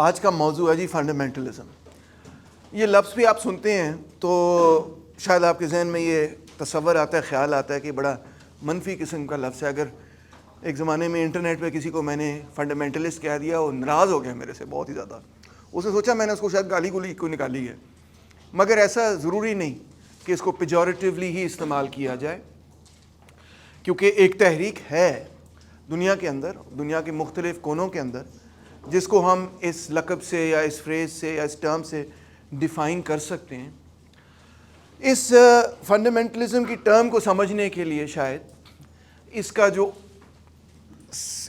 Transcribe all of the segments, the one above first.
آج کا موضوع ہے جی فنڈامنٹلزم. یہ لفظ بھی آپ سنتے ہیں تو شاید آپ کے ذہن میں یہ تصور آتا ہے, خیال آتا ہے کہ بڑا منفی قسم کا لفظ ہے. اگر ایک زمانے میں انٹرنیٹ پہ کسی کو میں نے فنڈامنٹلسٹ کہہ دیا, وہ ناراض ہو گیا میرے سے بہت ہی زیادہ. اس نے سوچا میں نے اس کو شاید گالی گولی کو نکالی ہے. مگر ایسا ضروری نہیں کہ اس کو پیجوریٹیولی ہی استعمال کیا جائے, کیونکہ ایک تحریک ہے دنیا کے اندر, دنیا کے مختلف کونوں کے اندر, جس کو ہم اس لقب سے یا اس فریز سے یا اس ٹرم سے ڈیفائن کر سکتے ہیں. اس فنڈامنٹلزم کی ٹرم کو سمجھنے کے لیے شاید اس کا جو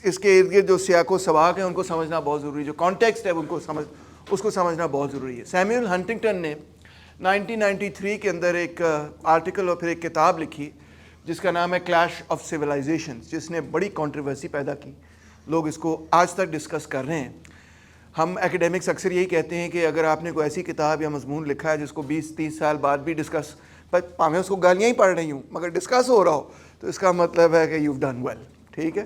اس کے ارد گرد جو سیاق و سباق ہیں ان کو سمجھنا بہت ضروری ہے, جو کانٹیکسٹ ہے اس کو سمجھنا بہت ضروری ہے. سیموئل ہنٹنگٹن نے 1993 کے اندر ایک آرٹیکل اور پھر ایک کتاب لکھی جس کا نام ہے کلیش آف سویلائزیشنز, جس نے بڑی کنٹروورسی پیدا کی. لوگ اس کو آج تک ڈسکس کر رہے ہیں. ہم ایکیڈیمکس اکثر یہی کہتے ہیں کہ اگر آپ نے کوئی ایسی کتاب یا مضمون لکھا ہے جس کو 20-30 سال بعد بھی ڈسکس, میں اس کو گالیاں ہی پڑھ رہی ہوں مگر ڈسکس ہو رہا ہو, تو اس کا مطلب ہے کہ یو ڈن ویل. ٹھیک ہے.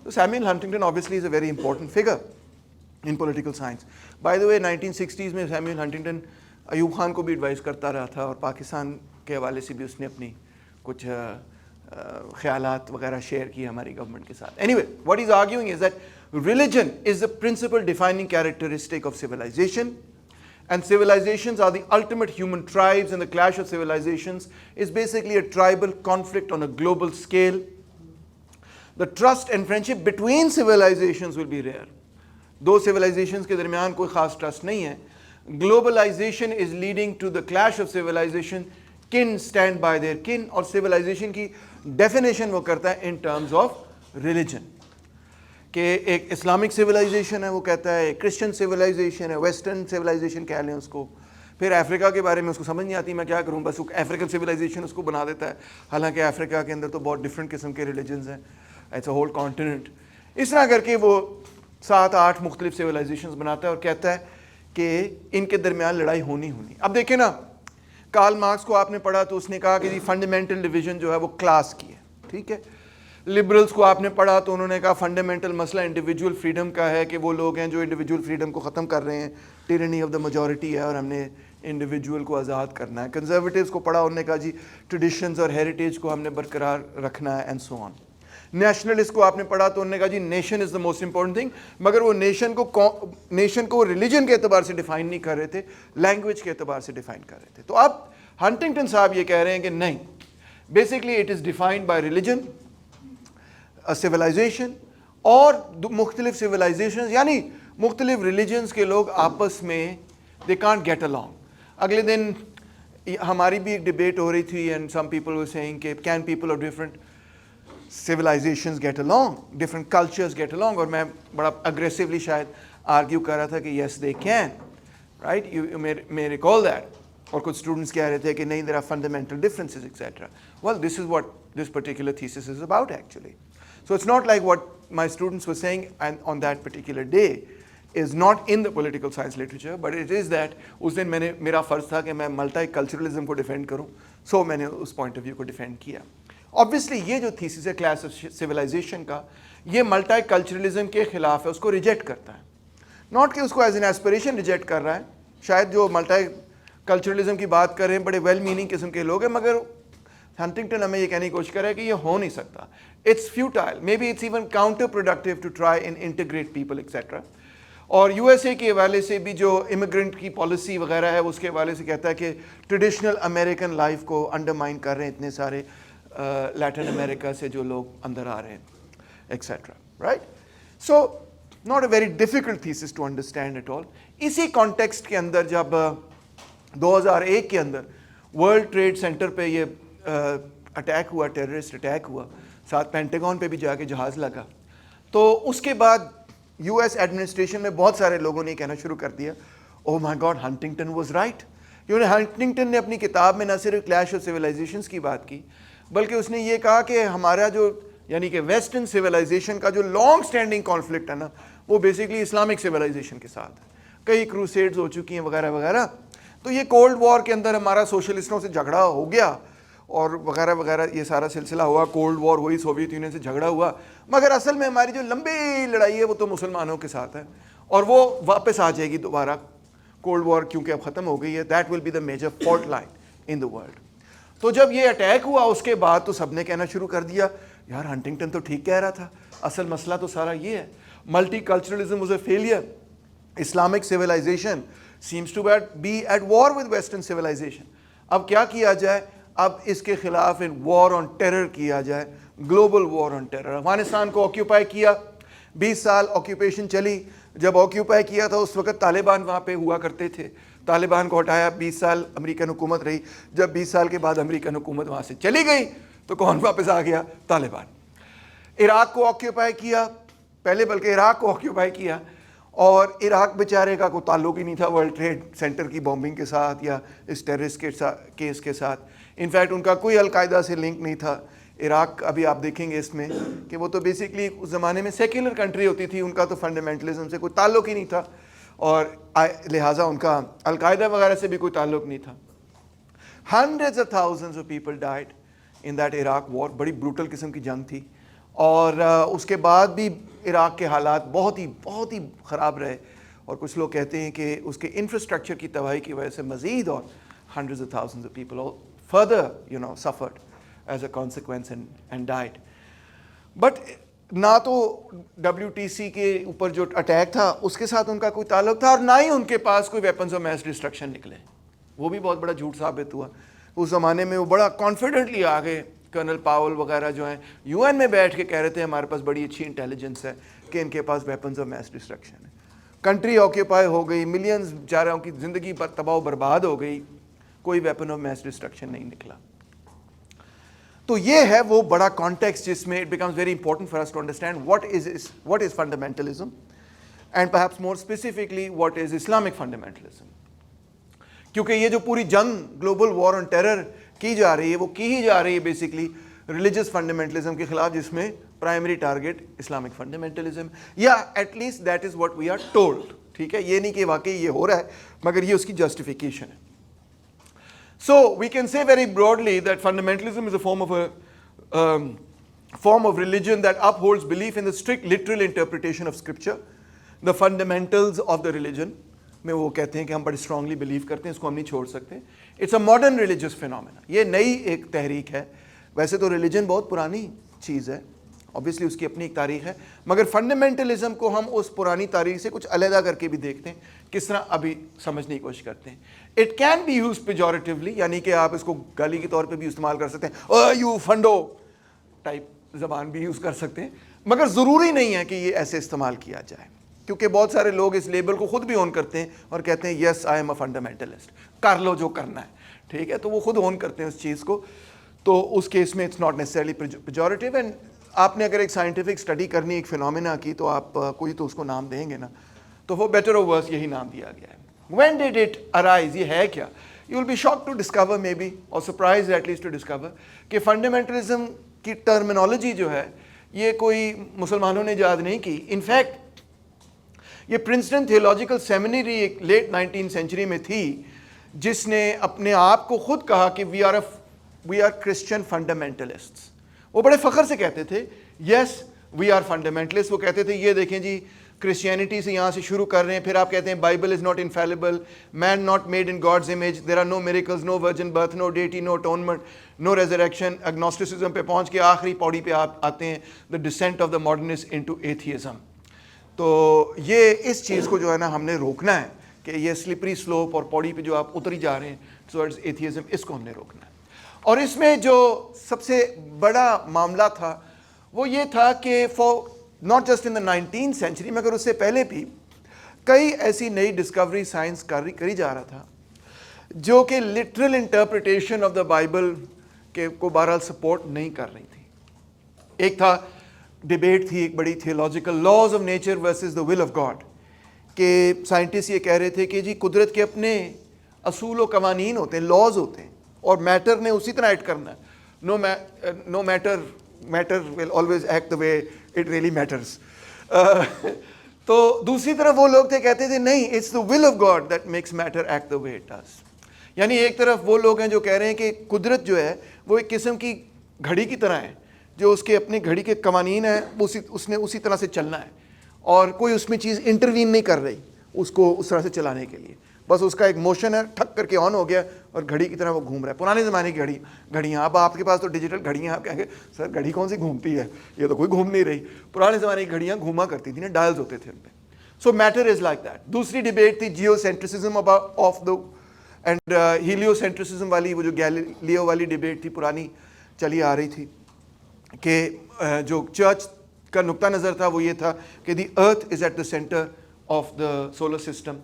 تو Samuel Huntington obviously is a very important figure in political science. By the way 1960s میں سیموئل ہنٹنگٹن ایوب خان کو بھی ایڈوائز کرتا رہا تھا, اور پاکستان کے حوالے سے بھی اس نے اپنی کچھ خیالات وغیرہ شیئر کیے ہماری گورنمنٹ کے ساتھ. Anyway, what he's arguing is that religion is the principal defining characteristic of civilization, and civilizations are the ultimate human tribes, and the clash of civilizations is basically a tribal conflict on a global scale. The trust and friendship between civilizations will be rare. Do civilizations کے درمیان کوئی خاص trust نہیں ہے. Globalization is leading to the clash of civilization. Kin stand by their kin, اور civilization کی definition وہ کرتا ہے in terms of religion. کہ ایک اسلامک سویلائزیشن ہے, وہ کہتا ہے کرسچن سویلائزیشن ہے, ویسٹرن سویلائزیشن کہہ لیں اس کو. پھر افریقہ کے بارے میں اس کو سمجھ نہیں آتی, میں کیا کروں, بس افریقن سویلائزیشن اس کو بنا دیتا ہے, حالانکہ افریقہ کے اندر تو بہت ڈفرینٹ قسم کے ریلیجنز ہیں. It's a whole continent. اس طرح کر کے وہ 7-8 مختلف سویلائزیشنز بناتا ہے اور کہتا ہے کہ ان کے درمیان لڑائی ہونی. اب دیکھیں نا, کارل مارکس کو آپ نے پڑھا تو اس نے کہا کہ جی فنڈامنٹل ڈویژن جو ہے وہ کلاس کی ہے. ٹھیک ہے. لبرلز کو آپ نے پڑھا تو انہوں نے کہا فنڈامنٹل مسئلہ انڈیویجول فریڈم کا ہے, کہ وہ لوگ ہیں جو انڈیویجول فریڈم کو ختم کر رہے ہیں, ٹیرنی آف دا میجورٹی ہے اور ہم نے انڈیویجول کو آزاد کرنا ہے. کنزرویٹیوز کو پڑھا, انہوں نے کہا جی ٹریڈیشنز اور ہیریٹیج کو ہم نے برقرار رکھنا ہے, اینڈ سو آن. نیشنلسٹ کو آپ نے پڑھا تو انہوں نے کہا جی nation is the most important thing, مگر وہ نیشن کو ریلیجن کے اعتبار سے ڈیفائن نہیں کر رہے تھے, لینگویج کے اعتبار سے ڈیفائن کر رہے تھے. تو اب ہنٹنگٹن صاحب یہ کہہ رہے ہیں کہ نہیں, basically it is defined by religion, civilization, اور مختلف سویلائزیشنز یعنی مختلف ریلیجنز کے لوگ آپس میں دے کانٹ گیٹ along. اگلے دن ہماری بھی ایک ڈبیٹ ہو رہی تھی, and some people were saying کہ can people of different civilizations get along, different cultures get along, اور میں بڑا aggressively شاید argue کر رہا تھا کہ yes they can, right, you may recall that. اور کچھ students کہہ رہے تھے کہ نہیں, there are fundamental differences etc. Well, this is what this particular thesis is about actually. So it's not like what my students were saying and on that particular day is not in the political science literature, but it is that اس دن میرا فرض تھا کہ میں multi culturalism کو defend کروں, سو میں نے اس point of view کو ڈیفینڈ کیا. Obviously یہ جو تھیسس ہے کلاس آف سویلائزیشن کا, یہ ملٹی کلچرلزم کے خلاف ہے, اس کو ریجیکٹ کرتا ہے. ناٹ کہ اس کو ایز این ایسپریشن ریجیکٹ کر رہا ہے, شاید جو ملٹی کلچرلزم کی بات کر رہے ہیں بڑے ویل میننگ قسم کے لوگ ہیں, مگر ہنٹنگٹن ہمیں یہ کہنے کی کوشش کر رہا ہے کہ یہ ہو نہیں سکتا. It's futile, may be it's even counter productive to try and integrate people etcetera. اور یو ایس اے کے حوالے سے بھی جو امیگرنٹ کی پالیسی وغیرہ ہے اس کے حوالے سے کہتا ہے کہ ٹریڈیشنل امریکن لائف کو انڈرمائن کر رہے ہیں اتنے سارے لیٹن امریکہ سے جو لوگ اندر آ رہے ہیں etcetera, right. So not a very difficult thesis to understand at all. اسی کانٹیکسٹ کے اندر جب 2001 کے اندر ورلڈ ٹریڈ سینٹر پہ یہ اٹیک ہوا, ٹیررسٹ اٹیک ہوا, ساتھ پینٹاگون پہ بھی جا کے جہاز لگا, تو اس کے بعد یو ایس ایڈمنسٹریشن میں بہت سارے لوگوں نے کہنا شروع کر دیا, او مائی گاڈ ہنٹنگٹن واز رائٹ. کیونکہ ہنٹنگٹن نے اپنی کتاب میں نہ صرف کلیش آف سویلائزیشنز کی بات کی, بلکہ اس نے یہ کہا کہ ہمارا جو یعنی کہ ویسٹرن سویلائزیشن کا جو لانگ سٹینڈنگ کانفلکٹ ہے نا, وہ بیسکلی اسلامک سویلائزیشن کے ساتھ ہے. کئی کروسیڈز ہو چکی ہیں وغیرہ وغیرہ. تو یہ کولڈ وار کے اندر ہمارا سوشلسٹوں سے جھگڑا ہو گیا اور وغیرہ وغیرہ, یہ سارا سلسلہ ہوا, کولڈ وار ہوئی, سوویت یونین سے جھگڑا ہوا, مگر اصل میں ہماری جو لمبی لڑائی ہے وہ تو مسلمانوں کے ساتھ ہے. اور وہ واپس آ جائے گی دوبارہ کولڈ وار کیونکہ اب ختم ہو گئی ہے. That will be the major fault line in the world. تو جب یہ اٹیک ہوا اس کے بعد تو سب نے کہنا شروع کر دیا یار ہنٹنگٹن تو ٹھیک کہہ رہا تھا, اصل مسئلہ تو سارا یہ ہے, multiculturalism was a failure, Islamic civilization seems to be at war with western civilization. اب کیا کیا جائے, اب اس کے خلاف وار آن ٹیرر کیا جائے, global war on terror. Afghanistan کو آکیوپائی کیا, 20 سال آکیوپیشن چلی. جب آکیوپائی کیا تھا اس وقت طالبان وہاں پہ ہوا کرتے تھے, طالبان کو ہٹایا, 20 سال امریکن حکومت رہی. جب 20 سال کے بعد امریکن حکومت وہاں سے چلی گئی تو کون واپس آ گیا؟ طالبان. عراق کو آکیوپائی کیا, پہلے بلکہ عراق کو آکیوپائی کیا, اور عراق بیچارے کا کوئی تعلق ہی نہیں تھا ورلڈ ٹریڈ سینٹر کی بومبنگ کے ساتھ یا اس ٹیررسٹ کیس کے ساتھ. انفیکٹ ان کا کوئی القاعدہ سے لنک نہیں تھا. عراق ابھی آپ دیکھیں گے اس میں کہ وہ تو بیسکلی اس زمانے میں سیکولر کنٹری ہوتی تھی, ان کا تو فنڈامنٹلزم سے کوئی تعلق ہی نہیں تھا, اور لہٰذا ان کا القاعدہ وغیرہ سے بھی کوئی تعلق نہیں تھا. Hundreds of thousands of people died in that Iraq war. بڑی بروٹل قسم کی جنگ تھی, اور اس کے بعد بھی عراق کے حالات بہت ہی خراب رہے, اور کچھ لوگ کہتے ہیں کہ اس کے انفراسٹرکچر کی تباہی کی وجہ سے مزید اور hundreds of thousands of people further suffered as a consequence and died. But نہ تو WTC کے اوپر جو اٹیک تھا اس کے ساتھ ان کا کوئی تعلق تھا, اور نہ ہی ان کے پاس کوئی ویپنز آف میس ڈسٹرکشن نکلے. وہ بھی بہت بڑا جھوٹ ثابت ہوا. اس زمانے میں وہ بڑا کانفیڈنٹلی آ گئے, کرنل پاول وغیرہ جو ہیں UN میں بیٹھ کے کہہ رہے تھے ہمارے پاس بڑی اچھی انٹیلیجنس ہے کہ ان کے پاس ویپنز آف میس ڈسٹرکشن ہے. کنٹری آکیوپائی ہو گئی, ملینز بیچاروں کی زندگی تباہ و برباد ہو گئی, کوئی ویپن آف میس ڈسٹرکشن نہیں نکلا. تو یہ ہے وہ بڑا کانٹیکسٹ جس میں it becomes very important for us to understand what is fundamentalism and perhaps more specifically what is Islamic fundamentalism. کیونکہ یہ جو پوری جنگ گلوبل وار آن ٹیرر کی جا رہی ہے وہ کی ہی جا رہی ہے بیسکلی ریلیجس فنڈامنٹلزم کے خلاف, جس میں پرائمری ٹارگیٹ اسلامک فنڈامنٹلزم, یا at least that is what we are told. ٹھیک ہے, یہ نہیں کہ واقعی یہ ہو رہا ہے, مگر یہ اس کی جسٹیفیکیشن ہے. So we can say very broadly that fundamentalism is a form of religion that upholds belief in the strict literal interpretation of scripture. The fundamentals of the religion میں وہ کہتے ہیں کہ ہم بڑی اسٹرانگلی بلیو کرتے ہیں, اس کو ہم نہیں چھوڑ سکتے. It's a modern religious phenomena. یہ نئی ایک تحریک ہے. ویسے تو ریلیجن بہت پرانی چیز ہے, obviously اس کی اپنی ایک تاریخ ہے, مگر فنڈامنٹلزم کو ہم اس پرانی تاریخ سے کچھ علیحدہ کر کے بھی دیکھتے ہیں, کس طرح ابھی سمجھنے کی کوشش کرتے ہیں. اٹ کین بی یوز پیجوریٹیولی, یعنی کہ آپ اس کو گالی کے طور پہ بھی استعمال کر سکتے ہیں, او یو فنڈو ٹائپ زبان بھی یوز کر سکتے ہیں, مگر ضروری نہیں ہے کہ یہ ایسے استعمال کیا جائے, کیونکہ بہت سارے لوگ اس لیبل کو خود بھی اون کرتے ہیں اور کہتے ہیں یس آئی ایم اے فنڈامنٹلسٹ, کر لو جو کرنا ہے. ٹھیک ہے, تو وہ خود اون کرتے ہیں اس چیز کو. تو اس کیس میں اٹس ناٹ نیسسرلی پیجوریٹیو. اینڈ آپ نے اگر ایک سائنٹیفک اسٹڈی کرنی ایک فینومینا کی تو آپ کوئی تو اس کو نام دیں گے نا, تو وہ بیٹر اور ورس یہی نام دیا گیا ہے. When did it arise? یہ ہے کیا؟ You will be shocked to discover maybe, or surprised at least to discover, کہ فنڈامنٹلزم کی ٹرمینالوجی جو ہے یہ کوئی مسلمانوں نے ایجاد نہیں کی. انفیکٹ یہ پرنسٹن تھیولوجیکل سیمینری ایک لیٹ 19th سینچری میں تھی, جس نے اپنے آپ کو خود کہا کہ وی آر کرسچن فنڈامنٹلسٹس. وہ بڑے فخر سے کہتے تھے یس وی آر فنڈامنٹلسٹ. وہ کہتے تھے یہ دیکھیں جی کرسچینٹی سے یہاں سے شروع کر رہے ہیں, پھر آپ کہتے ہیں Bible is not infallible, man not made in God's image, there are no miracles, no virgin birth, no deity, no atonement, no resurrection. Agnosticism پہ پہنچ کے آخری پوڑی پہ آپ آتے ہیں the descent of the modernist into atheism. تو یہ اس چیز کو جو ہے نا ہم نے روکنا ہے کہ یہ سلپری سلوپ اور پوڑی پہ جو آپ اتری جا رہے ہیں ٹوورڈز ایتھیزم, اس کو ہم نے روکنا ہے. اور اس میں جو سب سے بڑا معاملہ تھا وہ یہ تھا کہ not just in the 19th century مگر اس سے پہلے بھی کئی ایسی نئی ڈسکوری سائنس کری جا رہا تھا جو کہ literal interpretation of the Bible کے کو بہرحال سپورٹ نہیں کر رہی تھی. ایک تھا ڈبیٹ تھی ایک بڑی theological, laws of nature versus the will of God, کہ سائنٹسٹ یہ کہہ رہے تھے کہ جی قدرت کے اپنے اصول و قوانین ہوتے ہیں, لاز ہوتے ہیں, اور میٹر نے اسی طرح ایکٹ کرنا ہے. No matter will always act the way it really matters. تو دوسری طرف وہ لوگ تھے کہتے تھے نہیں, it's the will of God that makes matter act the way it does. یعنی ایک طرف وہ لوگ ہیں جو کہہ رہے ہیں کہ قدرت جو ہے وہ ایک قسم کی گھڑی کی طرح ہے, جو اس کے اپنی گھڑی کے قوانین ہیں اس نے اسی طرح سے چلنا ہے, اور کوئی اس میں چیز انٹروین نہیں کر رہی اس کو اس طرح سے چلانے کے لیے. بس اس کا ایک موشن ہے, ٹھک کر کے آن ہو گیا اور گھڑی کی طرح وہ گھوم رہا ہے. پرانے زمانے کی گھڑیاں, اب آپ کے پاس تو ڈیجیٹل گھڑیاں, آپ کہیں گے سر گھڑی کون سی گھومتی ہے, یہ تو کوئی گھوم نہیں رہی. پرانے زمانے کی گھڑیاں گھوما کرتی تھیں نا, ڈائلز ہوتے تھے ان پہ. سو میٹر از لائک دیٹ. دوسری ڈبیٹ تھی جیو سینٹریسزم آف دا اینڈ ہیلیو سینٹریسزم والی, وہ جو گیلیلیو والی ڈبیٹ تھی پرانی چلی آ رہی تھی, کہ جو چرچ کا نقطہ نظر تھا وہ یہ تھا کہ the earth is at the centre of the solar system.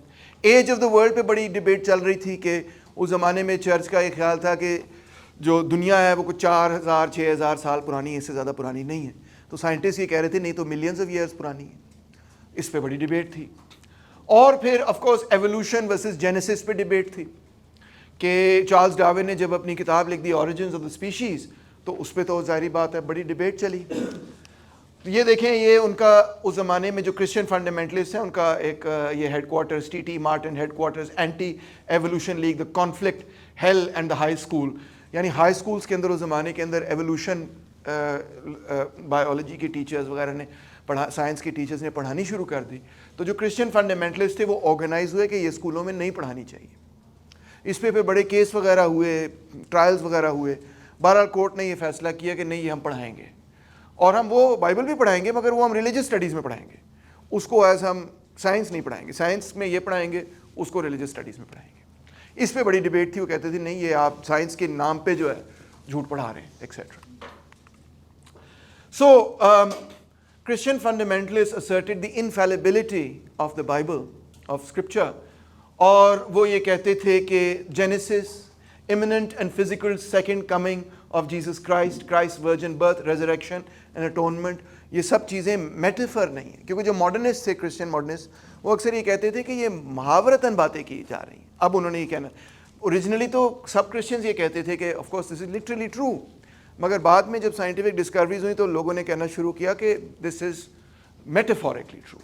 Age of the world پہ بڑی ڈبیٹ چل رہی تھی کہ اس زمانے میں چرچ کا یہ خیال تھا کہ جو دنیا ہے وہ کچھ 4000-6000 سال پرانی ہے, اس سے زیادہ پرانی نہیں ہے. تو سائنٹسٹ یہ کہہ رہے تھے نہیں تو ملینز آف ایئرس پرانی ہے. اس پہ بڑی ڈبیٹ تھی. اور پھر of course evolution versus Genesis پہ ڈبیٹ تھی کہ چارلز ڈارون نے جب اپنی کتاب لکھ دی اوریجنز آف دا اسپیشیز, تو اس پہ تو ظاہری بات ہے بڑی ڈبیٹ چلی. تو یہ دیکھیں, یہ ان کا اس زمانے میں جو کرسچن فنڈامنٹلسٹ ہیں ان کا ایک یہ headquarters, T T Martin headquarters, anti evolution league, the conflict hell and the high school. یعنی ہائی اسکولس کے اندر اس زمانے کے اندر ایوولوشن بایولوجی کے ٹیچرز وغیرہ نے سائنس کے ٹیچرز نے پڑھانی شروع کر دی. تو جو کرسچن فنڈامنٹلسٹ تھے وہ آرگنائز ہوئے کہ یہ اسکولوں میں نہیں پڑھانی چاہیے. اس پہ بڑے کیس وغیرہ ہوئے, ٹرائلز وغیرہ ہوئے. بہرحال کورٹ نے یہ فیصلہ کیا کہ نہیں, یہ ہم پڑھائیں گے, اور ہم وہ بائبل بھی پڑھائیں گے مگر وہ ہم ریلیجس اسٹڈیز میں پڑھائیں گے, اس کو ایز ہم سائنس نہیں پڑھائیں گے. سائنس میں یہ پڑھائیں گے, اس کو ریلیجس اسٹڈیز میں پڑھائیں گے. اس پہ بڑی ڈبیٹ تھی. وہ کہتے تھے نہیں, یہ آپ سائنس کے نام پہ جو ہے جھوٹ پڑھا رہے ہیں etcetera. So Christian fundamentalists asserted the infallibility of the Bible, of scripture, اور وہ یہ کہتے تھے کہ Genesis, imminent and physical second coming of Jesus Christ, Christ's virgin birth, resurrection and atonement, یہ سب چیزیں میٹافر نہیں ہیں. کیونکہ جو ماڈرنسٹ تھے, کرسچن ماڈرنسٹ, وہ اکثر یہ کہتے تھے کہ یہ محاورتاً باتیں کی جا رہی ہیں. اب انہوں نے یہ کہنا, اوریجنلی تو سب کرسچنز یہ کہتے تھے کہ of course this is literally true, مگر بعد میں جب سائنٹیفک ڈسکوریز ہوئی تو لوگوں نے کہنا شروع کیا کہ دس از میٹافورکلی ٹرو.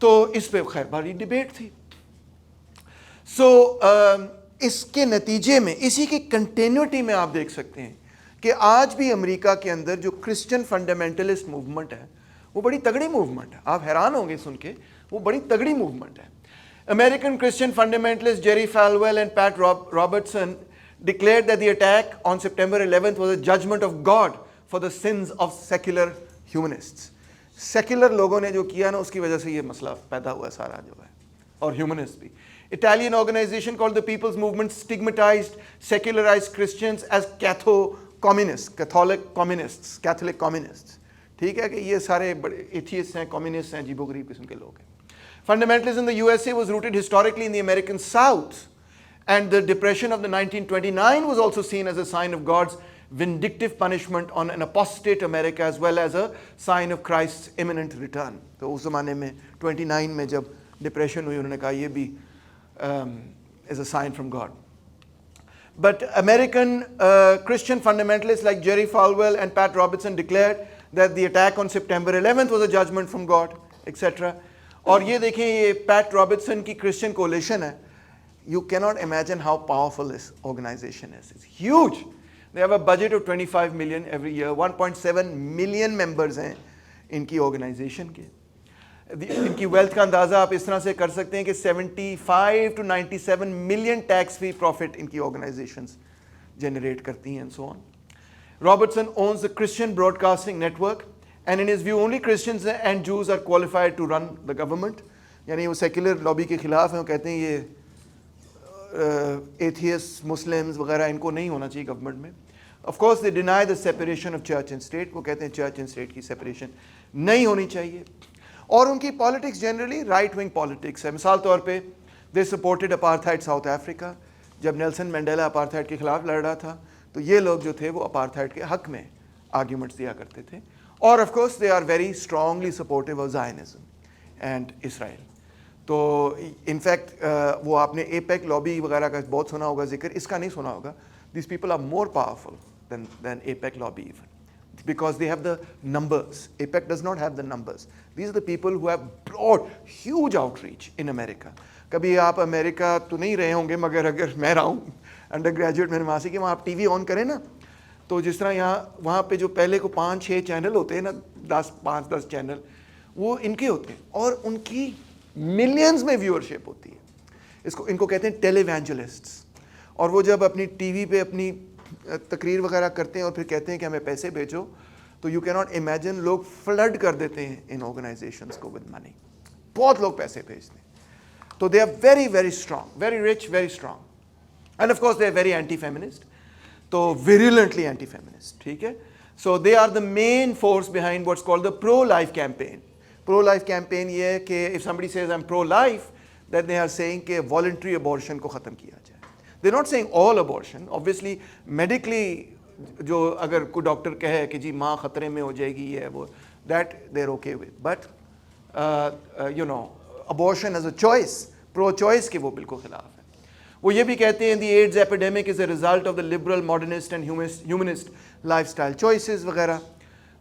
تو اس پہ خیر باری ڈبیٹ تھی. سو اس کے نتیجے میں, اسی کی کنٹینیوٹی میں آپ دیکھ سکتے ہیں کہ آج بھی امریکہ کے اندر جو کرسچن فنڈامنٹلسٹ موومنٹ ہے وہ بڑی تگڑی موومنٹ ہے. آپ حیران ہوں گے سن کے, وہ بڑی تگڑی موومنٹ ہے. American Christian fundamentalist Jerry Falwell and Pat Robertson declared that the attack on September 11th was a judgment of God for the sins of secular humanists. Secular لوگوں نے جو کیا نا, اس کی وجہ سے یہ مسئلہ پیدا ہوا سارا جو ہے, اور ہیومنسٹ بھی. Italian organization called the People's Movement stigmatized secularized Christians as Catholic communists. ٹھیک ہے کہ یہ سارے بڑے ایتھیسٹ ہیں, کمیونسٹ ہیں, عجیب و غریب قسم کے لوگ ہیں. Fundamentalism in the USA was rooted historically in the American South, and the depression of the 1929 was also seen as a sign of God's vindictive punishment on an apostate America as well as a sign of Christ's imminent return. تو اس زمانے میں 29 میں جب depression ہوئی, انہوں نے کہا یہ بھی is a sign from God. But American Christian fundamentalists like Jerry Falwell and Pat Robertson declared that the attack on September 11th was a judgment from God, etc. اور یہ دیکھیں, یہ پیٹ رابرٹسن کی کرسچن کولیشن ہے. You cannot imagine how powerful this organization is. It's huge. They have a budget of 25 million every year. 1.7 million members ہیں ان کی organization کے. ان کی ویلتھ کا اندازہ آپ اس طرح سے کر سکتے ہیں کہ 75 to 97 million tax free profit ان کی آرگنائزیشنز جنریٹ کرتی ہیں, and so on. Robertson owns the Christian Broadcasting Network, and in his view only Christians and Jews are qualified to run the government. یعنی وہ سیکولر لابی کے خلاف ہیں, وہ کہتے ہیں یہ ایتھیسٹ مسلمز وغیرہ ان کو نہیں ہونا چاہیے گورنمنٹ میں. Of course they deny the separation of church and state. وہ کہتے ہیں چرچ اینڈ اسٹیٹ کی سیپریشن نہیں ہونی چاہیے. اور ان کی politics generally right wing politics ہے. مثال طور پہ دے سپورٹڈ اپارتھائڈ ساؤتھ افریقہ. جب نیلسن مینڈیلا اپارتھائڈ کے خلاف لڑ رہا تھا تو یہ لوگ جو تھے وہ اپارتھائڈ کے حق میں آرگیومنٹس دیا کرتے تھے. اور of course they are very strongly supportive of Zionism and Israel. تو انفیکٹ وہ آپ نے ایپیک لابی وغیرہ کا بہت سنا ہوگا ذکر, اس کا نہیں سنا ہوگا. These people are more powerful than AIPAC lobby even, because they have the numbers. APEC does not have the numbers. These are the people who have brought huge outreach in America. کبھی آپ امریکہ تو نہیں رہے ہوں گے, مگر اگر میں رہا ہوں انڈر گریجویٹ میں وہاں سے کہ وہاں آپ ٹی وی آن کریں نا, تو جس طرح یہاں وہاں پہ جو پہلے کو 5-6 چینل ہوتے ہیں نا, 5-10 چینل, وہ ان کے ہوتے ہیں اور ان کی ملینز میں ویورشپ ہوتی ہے. ان کو کہتے ہیں ٹیلی ایونجلسٹس. اور وہ جب اپنی ٹی وی پہ اپنی تقریر وغیرہ کرتے ہیں اور پھر کہتے ہیں کہ ہمیں پیسے بھیجو, تو یو کی ناٹ امیجن لوگ فلڈ کر دیتے ہیں ان آرگنائزیشنس کو ود منی. بہت لوگ پیسے بھیجتے ہیں. تو they are very very strong, very rich, very strong. And of course they are very anti feminist, تو ویریولنٹلی اینٹی فیمنسٹ. ٹھیک ہے. So they are the main force behind what's called the pro life campaign. Pro life campaign یہ ہے کہ if somebody says I'm pro life, then they are saying کہ voluntary abortion کو ختم کیا جائے. They're not saying all abortion. Obviously medically جو اگر کوئی ڈاکٹر کہے کہ جی ماں خطرے میں ہو جائے گی یہ وہ, that they're okay with. But abortion as a choice, pro choice کے وہ بالکل خلاف ہے. وہ یہ بھی کہتے ہیں the AIDS epidemic is a result of the liberal, modernist and humanist lifestyle choices وغیرہ.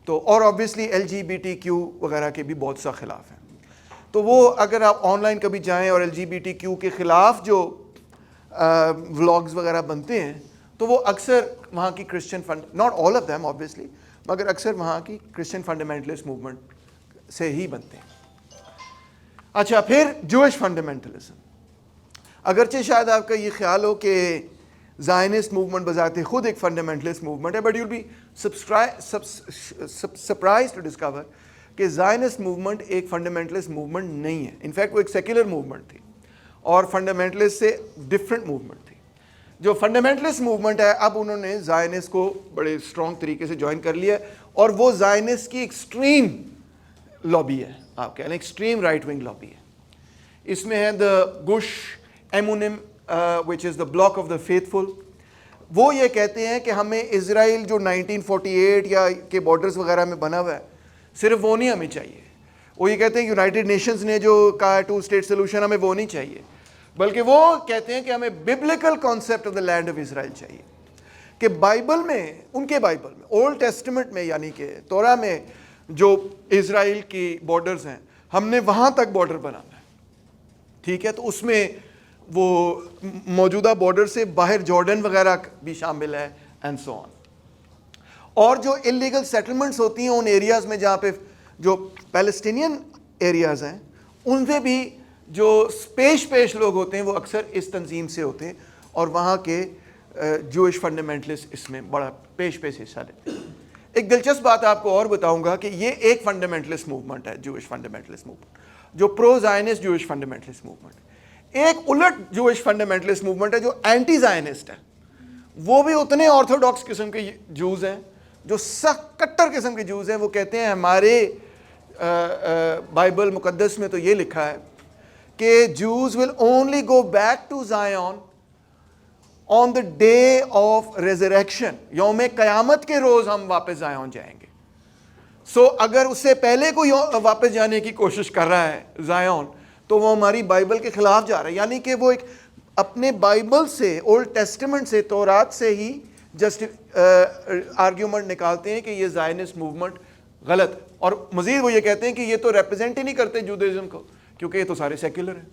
تو اور obviously LGBTQ وغیرہ کے بھی بہت سا خلاف ہیں. تو وہ اگر آپ آن لائن کبھی جائیں اور LGBTQ کے خلاف جو ولاگز وغیرہ بنتے ہیں تو وہ اکثر وہاں کی Christian not all of them obviously, مگر اکثر وہاں کی کرسچن فنڈامنٹلسٹ موومنٹ سے ہی بنتے ہیں. اچھا, پھر جوئش فنڈامنٹلزم. اگرچہ شاید آپ کا یہ خیال ہو کہ زائنسٹ موومنٹ بذات خود ایک فنڈامنٹلسٹ موومنٹ ہے, but you will be surprise to discover کہ زائنسٹ موومنٹ ایک فنڈامنٹلسٹ موومنٹ نہیں ہے. انفیکٹ وہ ایک سیکولر موومنٹ تھی اور فنڈامنٹلسٹ سے ڈفرینٹ موومنٹ تھی. جو فنڈامنٹلسٹ موومنٹ ہے اب انہوں نے زائنسٹ کو بڑے اسٹرانگ طریقے سے جوائن کر لیا ہے, اور وہ زائنسٹ کی ایکسٹریم لابی ہے, آپ کہہ لیں ایکسٹریم رائٹ ونگ لابی ہے. اس میں ہے دا گش ایمونم وچ is the block of the faithful. وہ یہ کہتے ہیں کہ ہمیں اسرائیل جو 1948 یا کے بارڈرز وغیرہ میں بنا ہوا ہے صرف وہ نہیں ہمیں چاہیے. وہ یہ کہتے ہیں یونائٹڈ نیشنز نے جو کہا 2 اسٹیٹ سولوشن ہمیں وہ نہیں چاہیے, بلکہ وہ کہتے ہیں کہ ہمیں biblical concept of the land of Israel چاہیے. کہ بائبل میں, ان کے بائبل میں, اولڈ ٹیسٹمنٹ میں یعنی کہ تورا میں جو اسرائیل کی بارڈرز ہیں ہم نے وہاں تک بارڈر بنانا ہے. ٹھیک ہے. تو اس میں وہ موجودہ بارڈر سے باہر جارڈن وغیرہ بھی شامل ہے اینڈ سو آن. اور جو انلیگل سیٹلمنٹس ہوتی ہیں ان ایریاز میں جہاں پہ جو پیلسٹینین ایریاز ہیں ان سے بھی جو پیش لوگ ہوتے ہیں وہ اکثر اس تنظیم سے ہوتے ہیں, اور وہاں کے جوئش فنڈامنٹلسٹ اس میں بڑا پیش حصہ لیتے ہیں. ایک دلچسپ بات آپ کو اور بتاؤں گا کہ یہ ایک فنڈامنٹلسٹ موومنٹ ہے, جوئش فنڈامنٹلسٹ موومنٹ, جو پرو زائنسٹ جوئش فنڈامنٹلسٹ موومنٹ. ایک الٹ جوئش فنڈامنٹلسٹ موومنٹ ہے جو اینٹی زائنسٹ ہے. وہ بھی اتنے آرتھوڈاکس قسم کے جوز ہیں, جو سخت کٹر قسم کے جوز ہیں. وہ کہتے ہیں ہمارے بائبل مقدس میں تو یہ لکھا ہے کہ Jews will only go back to Zion on the day of resurrection. یوم قیامت کے روز ہم واپس زائون جائیں گے. سو اگر اس سے پہلے کوئی واپس جانے کی کوشش کر رہا ہے زائون تو وہ ہماری بائبل کے خلاف جا رہا ہے. یعنی کہ وہ ایک اپنے بائبل سے, اولڈ ٹیسٹمنٹ سے, تورات سے ہی جسٹ آرگیومنٹ نکالتے ہیں کہ یہ زائنسٹ موومنٹ غلط. اور مزید وہ یہ کہتے ہیں کہ یہ تو ریپرزینٹ ہی نہیں کرتے جودائزم کو, کیونکہ یہ تو سارے سیکولر ہیں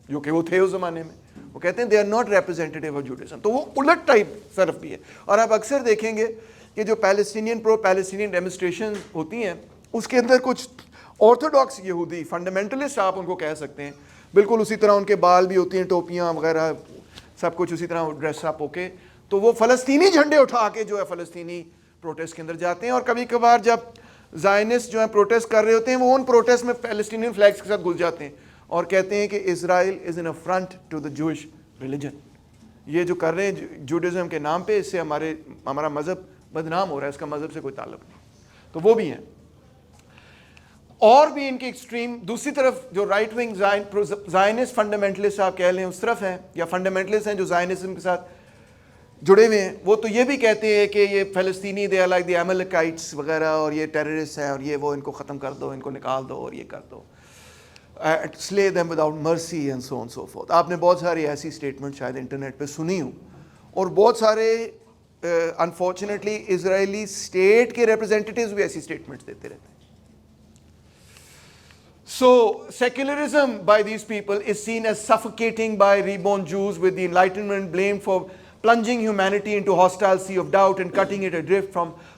جو کہ وہ تھے اس زمانے میں. وہ کہتے ہیں they are not representative of Judaism. تو وہ الٹ ٹائپ صرف بھی ہے. اور آپ اکثر دیکھیں گے کہ جو پیلسٹینین پرو پیلسٹینین ڈیمونسٹریشن ہوتی ہیں اس کے اندر کچھ آرتھوڈاکس یہودی فنڈامنٹلسٹ آپ ان کو کہہ سکتے ہیں, بالکل اسی طرح ان کے بال بھی ہوتی ہیں, ٹوپیاں وغیرہ سب کچھ اسی طرح ڈریس اپ ہو کے, تو وہ فلسطینی جھنڈے اٹھا کے جو ہے فلسطینی پروٹیسٹ کے اندر جاتے ہیں. اور کبھی کبھار جب زائنسٹ جو ہیں پروٹیسٹ کر رہے ہوتے ہیں وہ ان پروٹیسٹ میں فلسطینین فلیگس کے ساتھ گھس جاتے ہیں اور کہتے ہیں کہ Israel is an affront to the Jewish religion. یہ جو کر رہے ہیں جوڈائزم کے نام پہ, اس سے ہمارا مذہب بدنام ہو رہا ہے, اس کا مذہب سے کوئی تعلق نہیں. تو وہ بھی ہیں. اور بھی ان کی ایکسٹریم دوسری طرف جو رائٹ ونگ زائنسٹ فنڈامنٹلسٹ آپ کہہ لیں اس طرف ہیں, یا فنڈامنٹلسٹ ہیں جو زائنزم کے ساتھ جڑے ہوئے ہیں, وہ تو یہ بھی کہتے ہیں کہ یہ فلسطینی دے آر لائک دی ایملیکائٹس وغیرہ, اور یہ ٹیررسٹ ہیں, اور یہ وہ ان کو ختم کر دو, ان کو نکال دو, اور یہ کر دو, slay them without mercy and so on so forth. آپ نے بہت ساری ایسی اسٹیٹمنٹ شاید انٹرنیٹ پہ سنی ہوں, اور بہت سارے انفارچونیٹلی اسرائیلی اسٹیٹ کے ریپرزینٹیٹیوز بھی ایسی اسٹیٹمنٹس دیتے رہتے ہیں. So secularism by these people is seen as suffocating by reborn Jews, with the Enlightenment blamed for plunging humanity into hostile sea of doubt and cutting it adrift from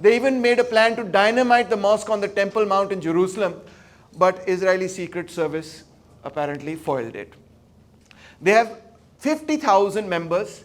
They even made a plan to dynamite the mosque on the Temple Mount in Jerusalem, but Israeli Secret Service apparently foiled it. They have 50,000 members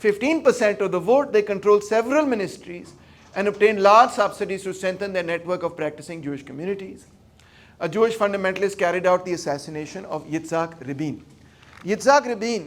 15% of the vote, they control several ministries and obtain large subsidies to strengthen their network of practicing Jewish communities. A Jewish fundamentalist carried out the assassination of Yitzhak Rabin. Yitzhak Rabin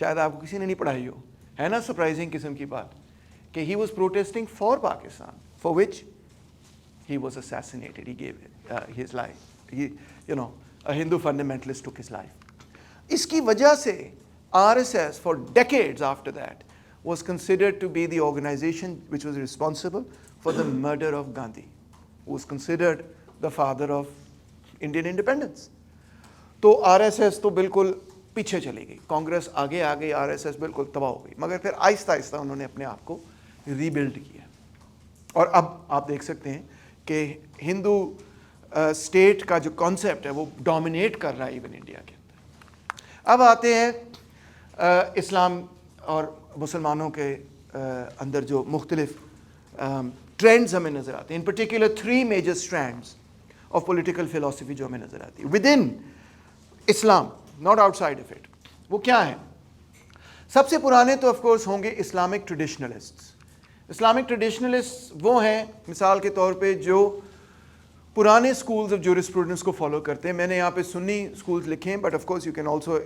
شاید آپ کو کسی نے نہیں پڑھائی ہو, ہے نا surprising قسم کی بات, کہ he was protesting for Pakistan, for which he was assassinated. He gave his life. A Hindu fundamentalist took his life. اس کی وجہ سے RSS for decades after that was considered to be the organization which was responsible for the murder of Gandhi, who was considered the father of Indian independence. تو RSS تو بالکل پیچھے چلی گئی, کانگریس آگے آ گئی, RSS بالکل تباہ ہو گئی, مگر پھر آہستہ آہستہ انہوں نے اپنے آپ کو ری بلڈ کیا. اور اب آپ دیکھ سکتے ہیں کہ ہندو اسٹیٹ کا جو کانسیپٹ ہے وہ ڈومینیٹ کر رہا ہے ایون انڈیا کے اندر. اب آتے ہیں اسلام اور مسلمانوں کے اندر جو مختلف ٹرینڈز ہمیں نظر آتے ہیں, in particular 3 major strands of political philosophy جو ہمیں نظر آتی ہے with in Islam, not outside of it. وہ کیا ہیں؟ سب سے پرانے تو آف کورس ہوں گے اسلامک ٹریڈیشنلسٹ. اسلامک ٹریڈیشنلسٹ وہ ہیں مثال کے طور پہ جو پرانے اسکولز آف جورسپروڈنس کو فالو کرتے ہیں. میں نے یہاں پہ سنی اسکولز لکھے ہیں, but of course you can also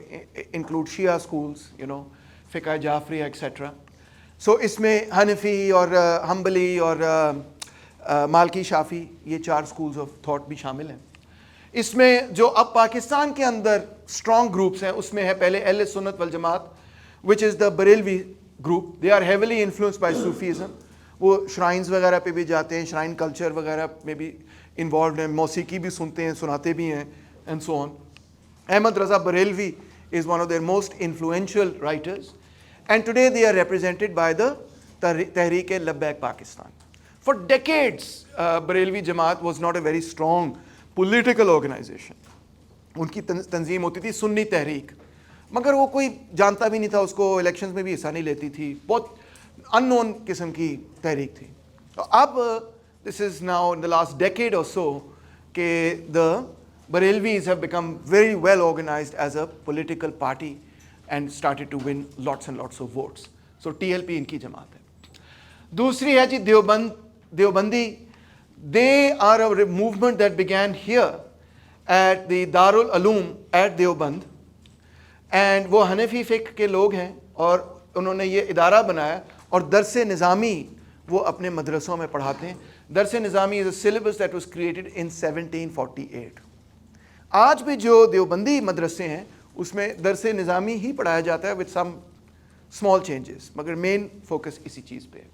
include Shia schools, فقہ جعفریہ ایکسیٹرا. سو اس میں حنفی اور حنبلی اور مالکی شافی, یہ 4 اسکولز آف تھاٹ بھی شامل ہیں. اس میں جو اب پاکستان کے اندر اسٹرانگ گروپس ہیں اس میں ہے پہلے اہل سنت والجماعت, which is the Barelvi group. They are heavily influenced by Sufism. وہ شرائنز وغیرہ پہ بھی جاتے ہیں, شرائن کلچر وغیرہ میں بھی انوالوڈ ہیں, موسیقی بھی سنتے ہیں, سناتے بھی ہیں, and so on. Ahmad Raza Barelvi is one of their most influential writers, and today they are represented by the Tehreek-e-Labbaik Pakistan. For decades, Barelvi Jamaat was not a very strong political organization. ان کی تنظیم ہوتی تھی سنی تحریک, مگر وہ کوئی جانتا بھی نہیں تھا اس کو, الیکشنز میں بھی حصہ نہیں لیتی تھی, بہت ان نون قسم کی تحریک تھی. اب this is now in the last decade اور سو کہ دا Barelvis have become very well organized as a political party and started to win lots and lots of votes. So TLP ان کی جماعت ہے. دوسری ہے جی Deobandi. They are a movement that began here at the Darul Uloom at Deoband, and وہ حنفی فقہ کے لوگ ہیں اور انہوں نے یہ ادارہ بنایا اور درس نظامی وہ اپنے مدرسوں میں پڑھاتے ہیں. درس نظامی is a syllabus that was created in 1748. آج بھی جو دیوبندی مدرسے ہیں اس میں درس نظامی ہی پڑھایا جاتا ہے with some small changes, مگر مین فوکس اسی چیز پہ ہے.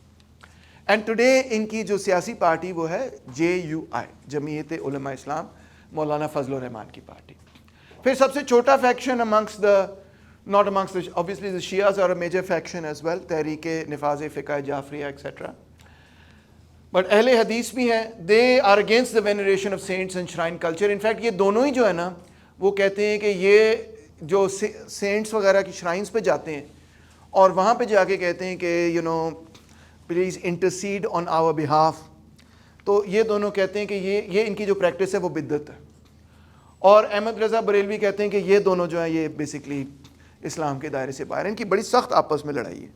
اینڈ ٹوڈے ان کی جو سیاسی پارٹی وہ ہے JUI, جمعیت علماء اسلام, مولانا فضل الرحمان کی پارٹی. پھر سب سے چھوٹا faction amongst the not amongst the obviously the Shias are a major faction as well, تحریک نفاذ فقہ جعفریہ ایکسیٹرا. بٹ اہل حدیث بھی ہیں. They are against the veneration of saints and shrine culture. In fact یہ دونوں ہی جو ہے نا وہ کہتے ہیں کہ یہ جو سینٹس وغیرہ کی شرائنس پہ جاتے ہیں اور وہاں پہ جا کے کہتے ہیں کہ please intercede on our behalf, تو یہ دونوں کہتے ہیں کہ یہ ان کی جو پریکٹس ہے وہ بدعت ہے. اور احمد رضا بریلوی کہتے ہیں کہ یہ دونوں جو ہیں یہ بیسکلی اسلام کے دائرے سے باہر ہیں. ان کی بڑی سخت آپس میں لڑائی ہے.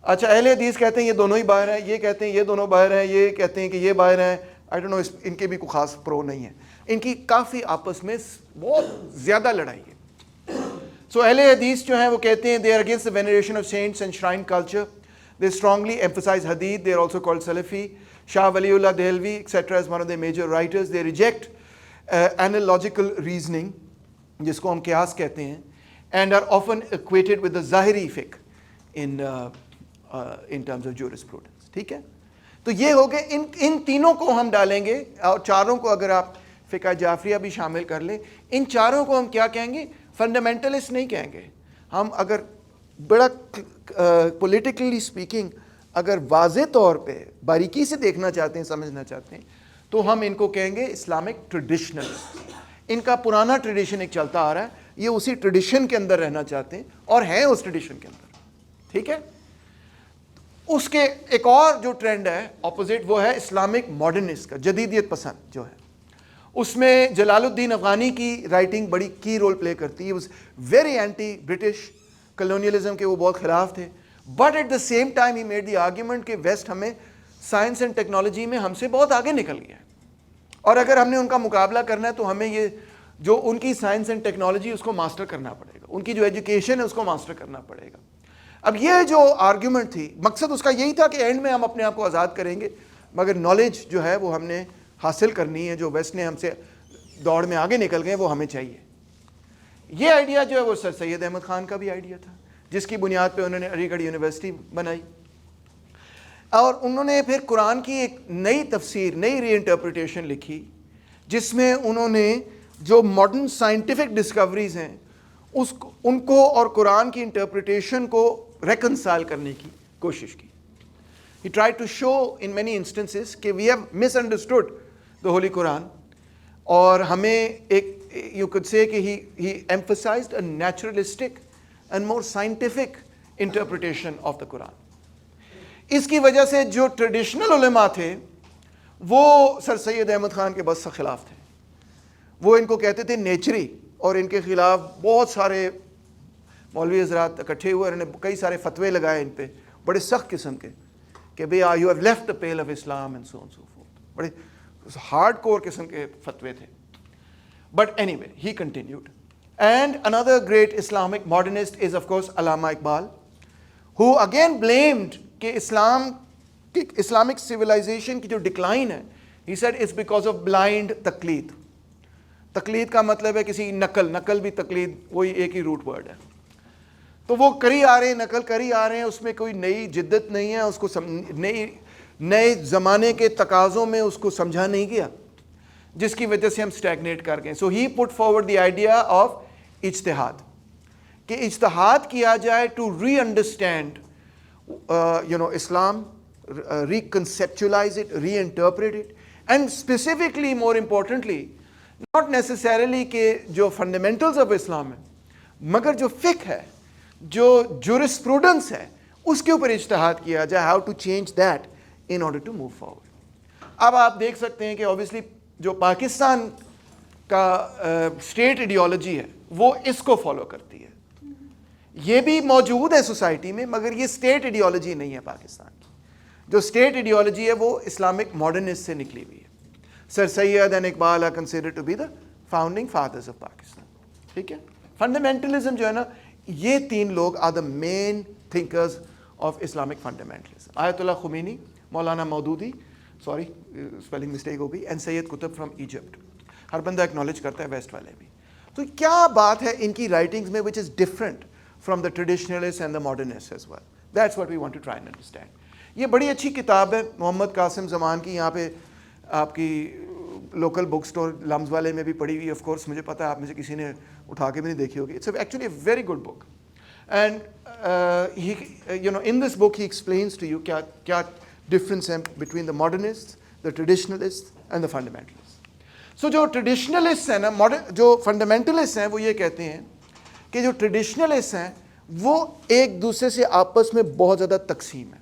اچھا اہل حدیث کہتے ہیں یہ دونوں ہی باہر ہیں, یہ کہتے ہیں یہ دونوں باہر ہیں, یہ کہتے ہیں کہ یہ باہر ہیں. آئی ڈونٹ نو, ان کے بھی کوئی خاص پرو نہیں ہے. ان کی کافی آپس میں بہت زیادہ لڑائی ہے. سو اہل حدیث جو ہیں وہ کہتے ہیں they are against the veneration of saints and shrine culture. They strongly emphasise حدیث. دے آر آلسو کالڈ سلفی. Shah Waliullah Dehlavi etcetera is one of the major writers. They reject analogical reasoning جس کو ہم قیاس کہتے ہیں, and are often equated with the ظاہری فقہ in terms of jurisprudence. ٹھیک ہے, تو یہ ہو گئے. ان تینوں کو ہم ڈالیں گے اور چاروں کو اگر آپ فقہ جعفریہ بھی شامل کر لیں, ان چاروں کو ہم کیا کہیں گے؟ فنڈامنٹلسٹ نہیں کہیں گے. ہم اگر بڑا پولیٹیکلی اسپیکنگ اگر واضح طور پہ باریکی سے دیکھنا چاہتے ہیں, سمجھنا چاہتے ہیں, تو ہم ان کو کہیں گے اسلامک ٹریڈیشنلسٹ. ان کا پرانا ٹریڈیشن ایک چلتا آ رہا ہے, یہ اسی ٹریڈیشن کے اندر رہنا چاہتے ہیں اور ہیں اس ٹریڈیشن کے اندر. ٹھیک ہے. اس کے ایک اور جو ٹرینڈ ہے اپوزٹ, وہ ہے اسلامک ماڈرنسٹ کا, جدیدیت پسند جو ہے. اس میں جلال الدین افغانی کی رائٹنگ بڑی کی رول پلے کرتی ہے. Was very anti British colonialism کے, وہ بہت خلاف تھے. But at the same time he made the argument کہ ویسٹ ہمیں سائنس اینڈ ٹیکنالوجی میں ہم سے بہت آگے نکل گیا ہے, اور اگر ہم نے ان کا مقابلہ کرنا ہے تو ہمیں یہ جو ان کی سائنس اینڈ ٹیکنالوجی اس کو ماسٹر کرنا پڑے گا, ان کی جو ایجوکیشن ہے اس کو ماسٹر کرنا پڑے گا. اب یہ جو آرگیومنٹ تھی, مقصد اس کا یہی تھا کہ اینڈ میں ہم اپنے آپ کو آزاد کریں گے, مگر نالج جو ہے وہ ہم نے حاصل کرنی ہے, جو ویسٹ نے ہم سے دوڑ میں آگے نکل گئے وہ ہمیں چاہیے. یہ آئیڈیا جو ہے وہ سر سید احمد خان کا بھی آئیڈیا تھا, جس کی بنیاد پہ انہوں نے علی گڑھ یونیورسٹی بنائی, اور انہوں نے پھر قرآن کی ایک نئی تفسیر, نئی ری انٹرپریٹیشن لکھی, جس میں انہوں نے جو ماڈرن سائنٹیفک ڈسکوریز ہیں ان کو اور قرآن کی انٹرپریٹیشن کو ریکنسائل کرنے کی کوشش کی. He tried to show in many instances کہ we have misunderstood the Holy Quran, اور ہمیں ایک you could say کہ he emphasized a naturalistic and more scientific interpretation of the Quran. اس کی وجہ سے جو ٹریڈیشنل علماء تھے وہ سر سید احمد خان کے بس کے خلاف تھے. وہ ان کو کہتے تھے نیچری, اور ان کے خلاف بہت سارے مولوی حضرات اکٹھے ہوئے, انہوں نے کئی سارے فتوے لگائے ان پہ بڑے سخت قسم کے کہ بھئی you have left the pale of Islam and so and so forth, بڑے ہارڈ کور قسم کے فتوے تھے. But anyway he continued. And another great Islamic modernist is of course Allama Iqbal, who again blamed کہ اسلامک سویلائزیشن کی جو decline ہے, he said it's because of blind تقلید. تقلید کا مطلب ہے کسی نقل بھی تقلید وہی ایک ہی روٹ ورڈ ہے. تو وہ کری آ رہے ہیں, نقل کری آ رہے ہیں, اس میں کوئی نئی جدت نہیں ہے, اس کو نئے زمانے کے تقاضوں میں اس کو سمجھا نہیں گیا, جس کی وجہ سے ہم اسٹیگنیٹ کر گئے. So he put forward the idea of اجتہاد, کہ اجتہاد کیا جائے to reunderstand Islam, reconceptualise it, reinterpret it, and specifically more importantly not necessarily کہ جو فنڈامنٹلز آف اسلام ہے, مگر جو فقہ ہے, جو جورسپروڈنس ہے, اس کے اوپر اجتہاد کیا جائے, how to change that in order to move forward. اب آپ دیکھ سکتے ہیں کہ اوبیسلی جو پاکستان کا اسٹیٹ ایڈیالوجی ہے وہ اس کو فالو کرتی ہے. یہ بھی موجود ہے سوسائٹی میں, مگر یہ اسٹیٹ ایڈیالوجی نہیں ہے پاکستان کی. جو اسٹیٹ ایڈیالوجی ہے وہ اسلامک ماڈرنسٹ سے نکلی ہوئی ہے. Sir Syed and Iqbal are considered to be the founding fathers of Pakistan. ٹھیک ہے, فنڈامنٹلزم جو ہے نا, یہ تین لوگ are the main thinkers of Islamic fundamentalism. Ayatollah Khomeini, Maulana Maududi, sorry spelling mistake ہو گئی, and Sayyid Qutb from Egypt. ہر بندہ ایکنالج کرتا ہے, ویسٹ والے بھی. تو کیا بات ہے ان کی رائٹنگز میں which is different from the traditionalist and the modernist as well. That's what we want to try and understand. یہ بڑی اچھی کتاب ہے محمد قاسم زمان کی, یہاں پہ آپ کی لوکل بک اسٹور لمز والے میں بھی پڑھی ہوئی. آف کورس مجھے پتا ہے آپ میں سے کسی نے اٹھا کے بھی نہیں دیکھی ہوگی. It's actually a very good book, and in this book he explains to you کیا ڈفرینس ہے between the modernist, the traditionalist and the fundamentalist. So جو ٹریڈیشنلسٹ ہیں نا, جو فنڈامنٹلسٹ ہیں, وہ یہ کہتے ہیں کہ جو ٹریڈیشنلسٹ ہیں وہ ایک دوسرے سے آپس میں بہت زیادہ تقسیم ہے.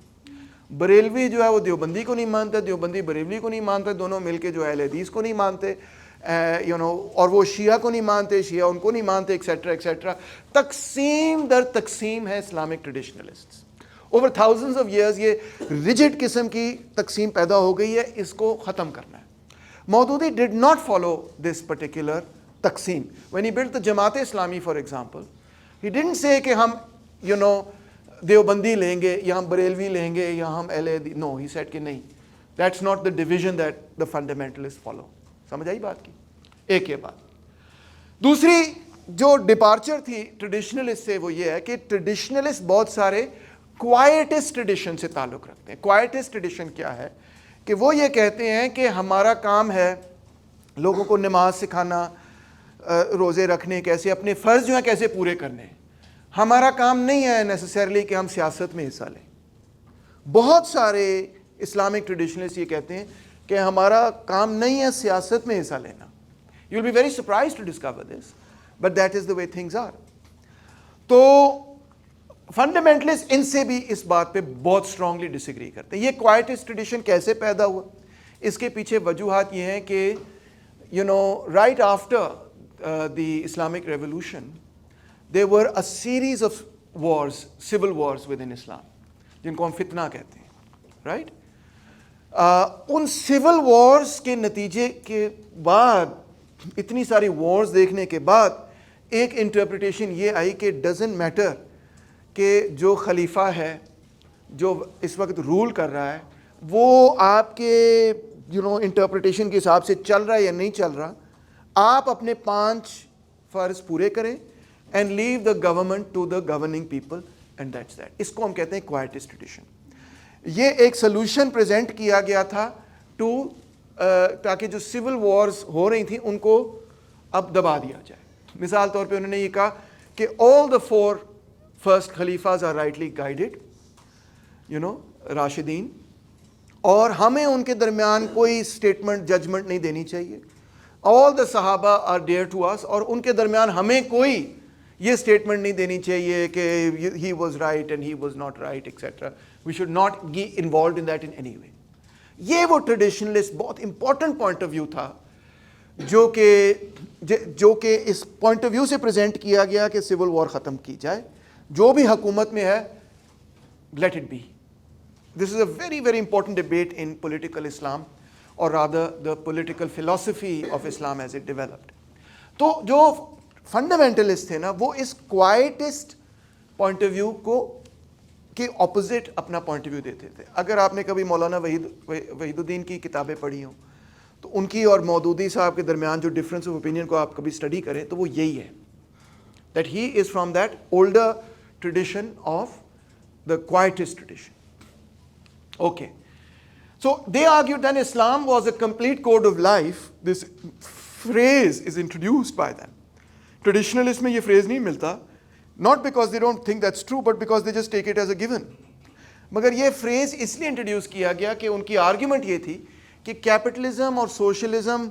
بریلوی جو ہے وہ دیوبندی کو نہیں مانتا, دیوبندی بریلوی کو نہیں مانتا, دونوں مل کے جو اہل حدیث کو نہیں مانتے, اور وہ شیعہ کو نہیں مانتے, شیعہ ان کو نہیں مانتے, ایکسیٹرا ایکسیٹرا. تقسیم در تقسیم ہے Islamic traditionalist. Over thousands of years یہ ریجڈ قسم کی تقسیم پیدا ہو گئی ہے, اس کو ختم کرنا ہے. Maududi did not follow this particular تقسیم. When he build the Jamaat Islami for example, he didn't سے کہ ہم دیوبندی لیں گے یا ہم بریلوی لیں گے یا ہم اہل حدیث. نو, ہی سیڈ کہ نہیں, that's not the division that the fundamentalist follow. سمجھ آئی بات کی؟ ایک یہ بات. دوسری جو ڈپارچر تھی ٹریڈیشنلسٹ سے وہ یہ ہے کہ ٹریڈیشنلسٹ بہت سارے کوائٹسٹ ٹریڈیشن سے تعلق رکھتے ہیں. کوائٹسٹ ٹریڈیشن کیا ہے کہ وہ یہ کہتے ہیں کہ ہمارا کام ہے لوگوں کو نماز سکھانا, روزے رکھنے, کیسے اپنے فرض جو ہیں کیسے پورے کرنے. ہمارا کام نہیں ہے نیسسرلی کہ ہم سیاست میں حصہ لیں. بہت سارے اسلامک ٹریڈیشنلسٹ یہ کہتے ہیں کہ ہمارا کام نہیں ہے سیاست میں حصہ لینا. You will be very surprised to discover this, but that is the way things are. تو فنڈامنٹلسٹ ان سے بھی اس بات پہ بہت اسٹرانگلی ڈس ایگری کرتے ہیں. یہ کوائٹسٹ ٹریڈیشن کیسے پیدا ہوا, اس کے پیچھے وجوہات یہ ہیں کہ right after the Islamic revolution there were a series of wars, civil wars within Islam, جن کو ہم فتنہ کہتے ہیں, رائٹ. ان سول وارز کے نتیجے کے بعد اتنی ساری وارز دیکھنے کے بعد ایک انٹرپریٹیشن یہ آئی کہ ڈزنٹ میٹر کہ جو خلیفہ ہے جو اس وقت رول کر رہا ہے وہ آپ کے انٹرپریٹیشن کے حساب سے چل رہا ہے یا نہیں چل رہا, آپ اپنے 5 فرض پورے کریں and leave the government to the governing people and that's that. اس کو ہم کہتے ہیں کوائٹسٹ ٹریڈیشن. یہ ایک سلوشن پریزنٹ کیا گیا تھا تاکہ جو سول وارز ہو رہی تھیں ان کو اب دبا دیا جائے. مثال طور پہ انہوں نے یہ کہا کہ all the 4 first خلیفاز are rightly guided, راشدین, اور ہمیں ان کے درمیان کوئی اسٹیٹمنٹ ججمنٹ نہیں دینی چاہیے. all the صحابہ are dear to us, اور ان کے درمیان ہمیں کوئی یہ اسٹیٹمنٹ نہیں دینی چاہیے کہ he was right and he was not right etc. we should not be involved in that in any way. یہ وہ ٹریڈیشنلسٹ بہت امپورٹنٹ پوائنٹ آف ویو تھا جو کہ اس پوائنٹ آف ویو سے پریزنٹ کیا گیا کہ سول وار ختم کی جائے, جو بھی حکومت میں ہے let it be. This is a very very important debate in political Islam, اور rather the political philosophy of Islam as it developed. تو جو فنڈامنٹلسٹ تھے نا وہ اس کوائٹسٹ پوائنٹ آف ویو کو کے اپوزٹ اپنا پوائنٹ آف ویو دیتے تھے. اگر آپ نے کبھی مولانا وحید الدین کی کتابیں پڑھی ہوں تو ان کی اور مودودی صاحب کے درمیان جو ڈفرینس آف اوپینین کو آپ کبھی اسٹڈی کریں تو وہ یہی ہے that he is from that older tradition of the quietist tradition. Okay, so they argued that Islam was a complete code of life. This phrase is introduced by them. Traditionalist میں یہ freeze نہیں ملتا, not because they don't think that's true, but because they just take it as a given. مگر یہ freeze اس لیے introduce کیا گیا کہ ان کی آرگیومنٹ یہ تھی کہ کیپٹلزم اور سوشلزم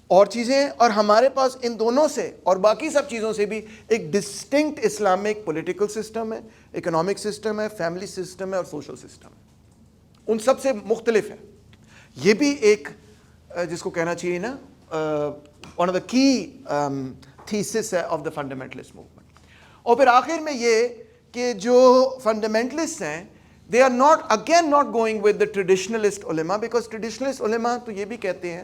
اور چیزیں, اور ہمارے پاس ان دونوں سے اور باقی سب چیزوں سے بھی ایک ڈسٹنکٹ اسلامک پولیٹیکل سسٹم ہے, اکنامک سسٹم ہے, فیملی سسٹم ہے اور سوشل سسٹم ہے, ان سب سے مختلف ہے. یہ بھی ایک جس کو کہنا چاہیے نا ون آف دا کی تھیسس ہے آف دا فنڈامنٹلسٹ موومنٹ. اور پھر آخر میں یہ کہ جو فنڈامنٹلسٹ ہیں they are not going with the traditionalist علماء, بیکاز ٹریڈیشنلسٹ علماء تو یہ بھی کہتے ہیں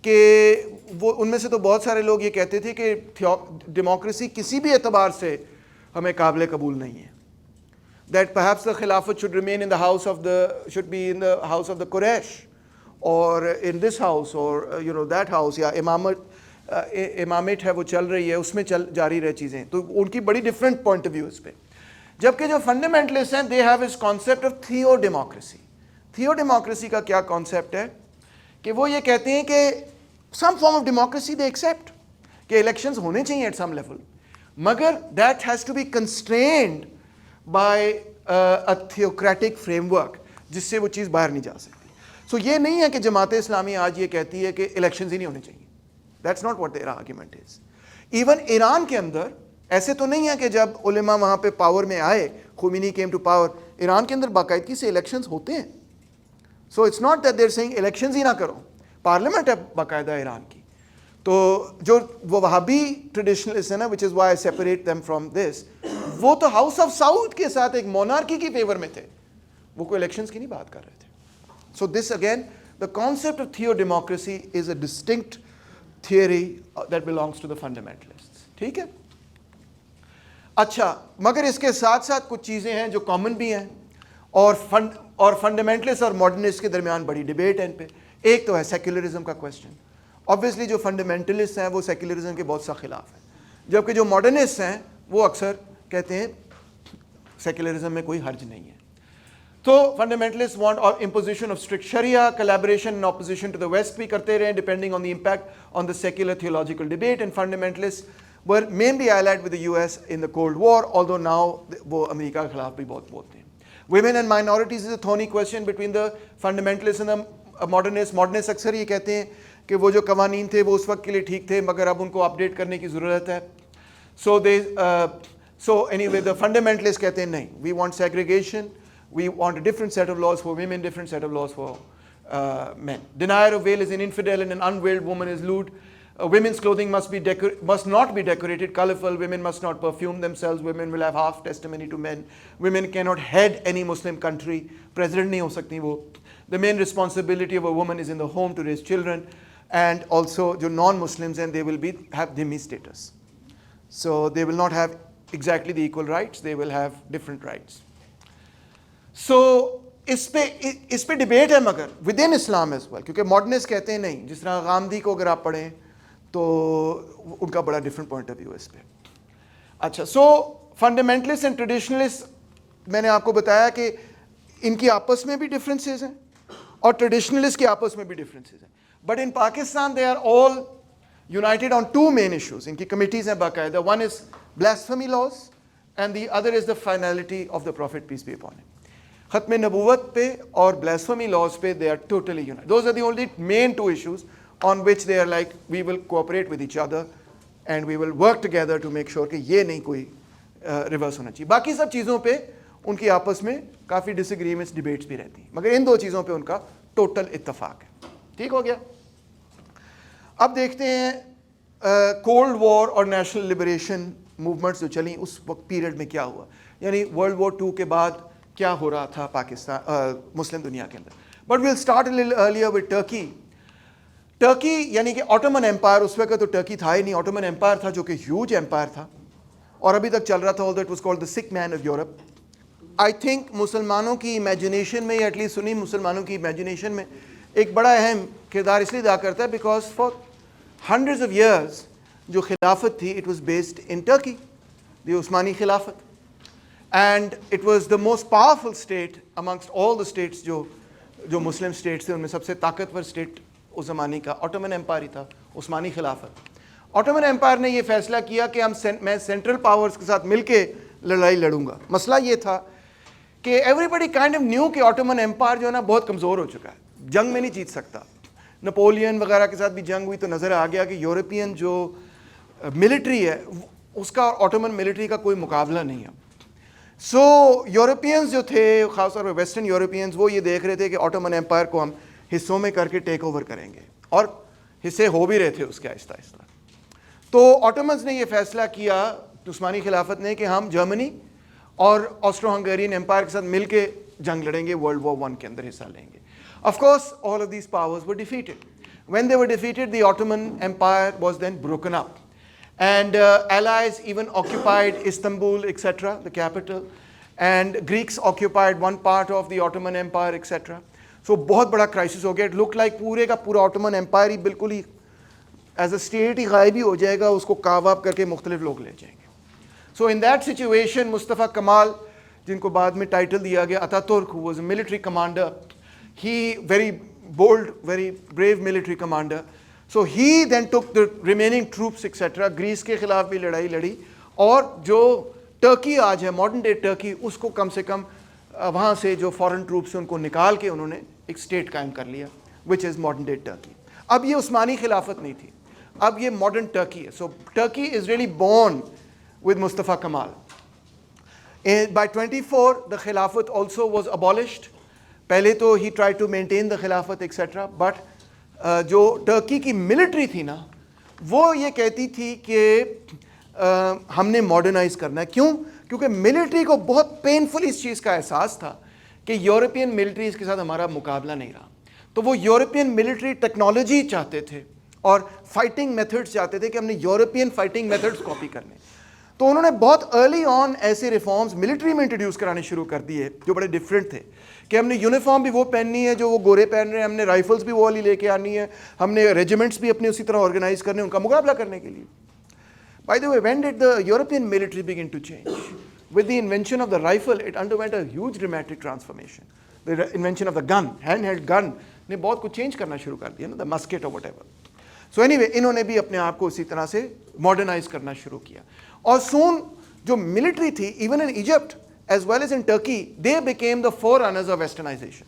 کہ وہ ان میں سے تو بہت سارے لوگ یہ کہتے تھے کہ ڈیموکریسی کسی بھی اعتبار سے ہمیں قابل قبول نہیں ہے. دیٹ پرہیپس دا خلافت should remain in the house of the should be in the house of the Quraysh or in this house or that house, یا امامت ہے وہ چل رہی ہے اس میں جاری رہ چیزیں. تو ان کی بڑی ڈفرینٹ پوائنٹ آف ویو اس پہ. جبکہ جو فنڈامنٹلسٹ ہیں they have this concept of theo democracy. Theo democracy کا کیا کانسیپٹ ہے کہ وہ یہ کہتے ہیں کہ some form of democracy they accept کہ الیکشنز ہونے چاہیے ایٹ سم لیول, مگر that has to be constrained by a theocratic framework جس سے وہ چیز باہر نہیں جا سکتی. سو یہ نہیں ہے کہ جماعت اسلامی آج یہ کہتی ہے کہ الیکشنز ہی نہیں ہونے چاہیے. That's not what their argument is. Even Iran کے اندر ایسے تو نہیں ہے کہ جب علماء وہاں پہ پاور میں آئے, Khomeini came to power, Iran کے اندر باقاعدگی سے الیکشنز ہوتے ہیں. So it's not that they're saying elections ہی نہ کرو, پارلیمنٹ ہے باقاعدہ ایران کی. تو جو وہ وہابی ٹریڈیشنلسٹ ہے نا, which is why I separate them from this, وہ تو ہاؤس آف سعود کے ساتھ ایک مونارکی کی فیور میں تھے, وہ کوئی الیکشنز کی نہیں بات کر رہے تھے. So this again, the concept of theo democracy is a distinct theory that belongs to the fundamentalists. ٹھیک ہے. اچھا, مگر اس کے ساتھ ساتھ کچھ چیزیں ہیں جو کامن بھی ہیں, اور فنڈامنٹلسٹ اور ماڈرنسٹ کے درمیان بڑی ڈبیٹ ہے ان پہ. ایک تو ہے سیکولرزم کا کویسچن. obviously جو فنڈامنٹلسٹ ہیں وہ سیکولرزم کے بہت سا خلاف ہیں, جبکہ جو ماڈرنسٹ ہیں وہ اکثر کہتے ہیں سیکولرزم میں کوئی حرج نہیں ہے. تو fundamentalist want imposition of strict Sharia, collaboration and opposition to the West بھی کرتے رہے depending on the impact on the secular theological debate, and fundamentalists were mainly allied with the US in the Cold War, although now وہ امریکہ کے خلاف بھی بہت بولتے ہیں. Women and minorities is a thorny question between the fundamentalists and the modernists. Modernists اکثر یہ کہتے ہیں کہ وہ جو قوانین تھے وہ اس وقت کے لیے ٹھیک تھے مگر اب ان کو اپڈیٹ کرنے کی ضرورت ہے. So anyway the fundamentalists کہتے ہیں نہیں, we want segregation. We want a different set of laws for women, different set of laws for men. Denier of veil is an infidel and an unveiled woman is lewd. Women's clothing must not be decorated, colorful. Women must not perfume themselves. Women will have half testimony to men. Women cannot head any Muslim country. President نہیں ہو سکتی وہ. The main responsibility of a woman is in the home to raise children. and also جو non Muslims ہیں they will be have dhimmi status. So they will not have exactly the equal rights, they will have different rights. So اس پہ debate ہے مگر with in Islam as well, کیونکہ modernist کہتے ہیں نہیں, جس طرح غامدی کو اگر آپ پڑھیں تو ان کا بڑا ڈفرینٹ پوائنٹ آف ویو ہے اس پہ. اچھا, سو فنڈامنٹلسٹ اینڈ ٹریڈیشنلسٹ میں نے آپ کو بتایا کہ ان کی آپس میں بھی ڈفرینسز ہیں اور ٹریڈیشنلسٹ کے آپس میں بھی ڈفرینسز ہیں, but in Pakistan they are all united on two main issues. ان کی کمیٹیز ہیں باقاعدہ, one is blasphemy laws and the other is the finality of the prophet peace be upon him. ختم نبوت پہ اور blasphemy laws پہ they are totally united. Those are the only main two issues on which they are like we will cooperate with each other and we will work together to make sure کہ یہ نہیں کوئی reverse ہونا چاہیے. باقی سب چیزوں پہ ان کی آپس میں کافی ڈس ایگریمنٹس ڈبیٹس بھی رہتی ہیں, مگر ان دو چیزوں پہ ان کا ٹوٹل اتفاق ہے. ٹھیک ہو گیا. اب دیکھتے ہیں کولڈ وار اور نیشنل لبریشن موومنٹس جو چلیں اس وقت پیریڈ میں کیا ہوا, یعنی ورلڈ وار 2 کے بعد کیا ہو رہا تھا پاکستان مسلم دنیا کے اندر. But we'll start a little earlier with Turkey. Turkey یعنی کہ آٹومن امپائر, اس وقت تو ٹرکی تھا ہی نہیں, آٹومن امپائر تھا جو کہ ہیوج امپائر تھا اور ابھی تک چل رہا تھا. دیٹ واز کالڈ دا سک مین آف یورپ. آئی تھنک مسلمانوں کی امیجنیشن میں, یا ایٹ لیسٹ سنی مسلمانوں کی امیجنیشن میں ایک بڑا اہم کردار اس لیے ادا کرتا ہے because for hundreds of years جو خلافت تھی it was based in Turkey, the عثمانی خلافت, and it was the most powerful state amongst all the states. جو مسلم اسٹیٹس تھے ان میں سب سے طاقتور اسٹیٹ اس زمانے کا آٹومن امپائر ہی تھا, عثمانی خلافت. آٹومن امپائر نے یہ فیصلہ کیا کہ میں سینٹرل پاورز کے ساتھ مل کے لڑائی لڑوں گا. مسئلہ یہ تھا کہ everybody kind of knew کہ آٹومن امپائر جو ہے نا بہت کمزور ہو چکا ہے, جنگ میں نہیں جیت سکتا. نپولین وغیرہ کے ساتھ بھی جنگ ہوئی تو نظر آ گیا کہ یورپین جو ملٹری ہے اس کا آٹومن ملٹری کا کوئی مقابلہ نہیں ہے. سو یورپینز جو تھے, خاص طور پہ ویسٹرن یورپینز, وہ یہ دیکھ رہے تھے کہ آٹومن امپائر کو ہم حصوں میں کر کے ٹیک اوور کریں گے, اور حصے ہو بھی رہے تھے اس کے آہستہ آہستہ. تو آٹومنز نے یہ فیصلہ کیا عثمانی خلافت نے کہ ہم جرمنی اور آسٹرو ہنگیرین امپائر کے ساتھ مل کے جنگ لڑیں گے, ورلڈ وار 1 کے اندر حصہ لیں گے. Of course, all of these powers were defeated. When they were defeated, the Ottoman Empire was then broken up. And Allies even occupied Istanbul, etc., the capital. And Greeks occupied one part of the Ottoman Empire, etc. So, بہت بڑا crisis ہو گیا. It looked like پورے کا پورا Ottoman Empire ہی بالکل ہی as a state ہی غائب ہی ہو جائے گا, اس کو carve up کر کے مختلف لوگ لے جائیں گے. So, in that situation, Mustafa Kemal, جن کو بعد میں ٹائٹل دیا گیا Ataturk, who was a military commander, he very bold, very brave military commander. So he then took the remaining troops etc. Greece کے خلاف بھی لڑائی لڑی, اور جو ٹرکی آج ہے ماڈرن ڈے ٹرکی, اس کو کم سے کم وہاں سے جو فورن ٹروپس ہیں ان کو نکال کے انہوں نے ایک اسٹیٹ قائم کر لیا which is modern day Turkey. اب یہ عثمانی خلافت نہیں تھی, اب یہ ماڈرن ٹرکی ہے. So Turkey is really born with Mustafa Kemal. By 24 the خلافت also was abolished. پہلے تو he tried to maintain the خلافت ایکسیٹرا, بٹ جو ٹرکی کی ملٹری تھی نا وہ یہ کہتی تھی کہ ہم نے ماڈرنائز کرنا ہے. کیوں؟ کیونکہ ملٹری کو بہت پینفل اس چیز کا احساس تھا کہ یورپین ملٹریز کے ساتھ ہمارا مقابلہ نہیں رہا. تو وہ یورپین ملٹری ٹیکنالوجی چاہتے تھے اور فائٹنگ میتھڈس چاہتے تھے کہ ہم نے یورپین فائٹنگ میتھڈس کاپی کرنے. تو انہوں نے بہت ارلی آن ایسے ریفارمز ملٹری میں انٹروڈیوس کرانے شروع کر دیے جو بڑے ڈفرینٹ تھے, کہ ہم نے یونیفارم بھی وہ پہننی ہے جو وہ گورے پہن رہے ہیں, ہم نے رائفلس بھی وہ والی لے کے آنی ہے, ہم نے ریجیمنٹس بھی اپنے اسی طرح آرگنائز کرنے, ان کا مقابلہ کرنے کے لیے. By the way, when did the European military begin to change with the invention of the rifle, it underwent a huge dramatic transformation. The invention of the gun, hand held gun نے بہت کچھ change کرنا شروع کر دیا نا, دا مسکٹ اور what ever. So any way انہوں نے بھی اپنے آپ کو اسی طرح سے ماڈرنائز کرنا شروع کیا, اور سون جو ملٹری تھی even in Egypt as well as in Turkey, they became the forerunners of westernization.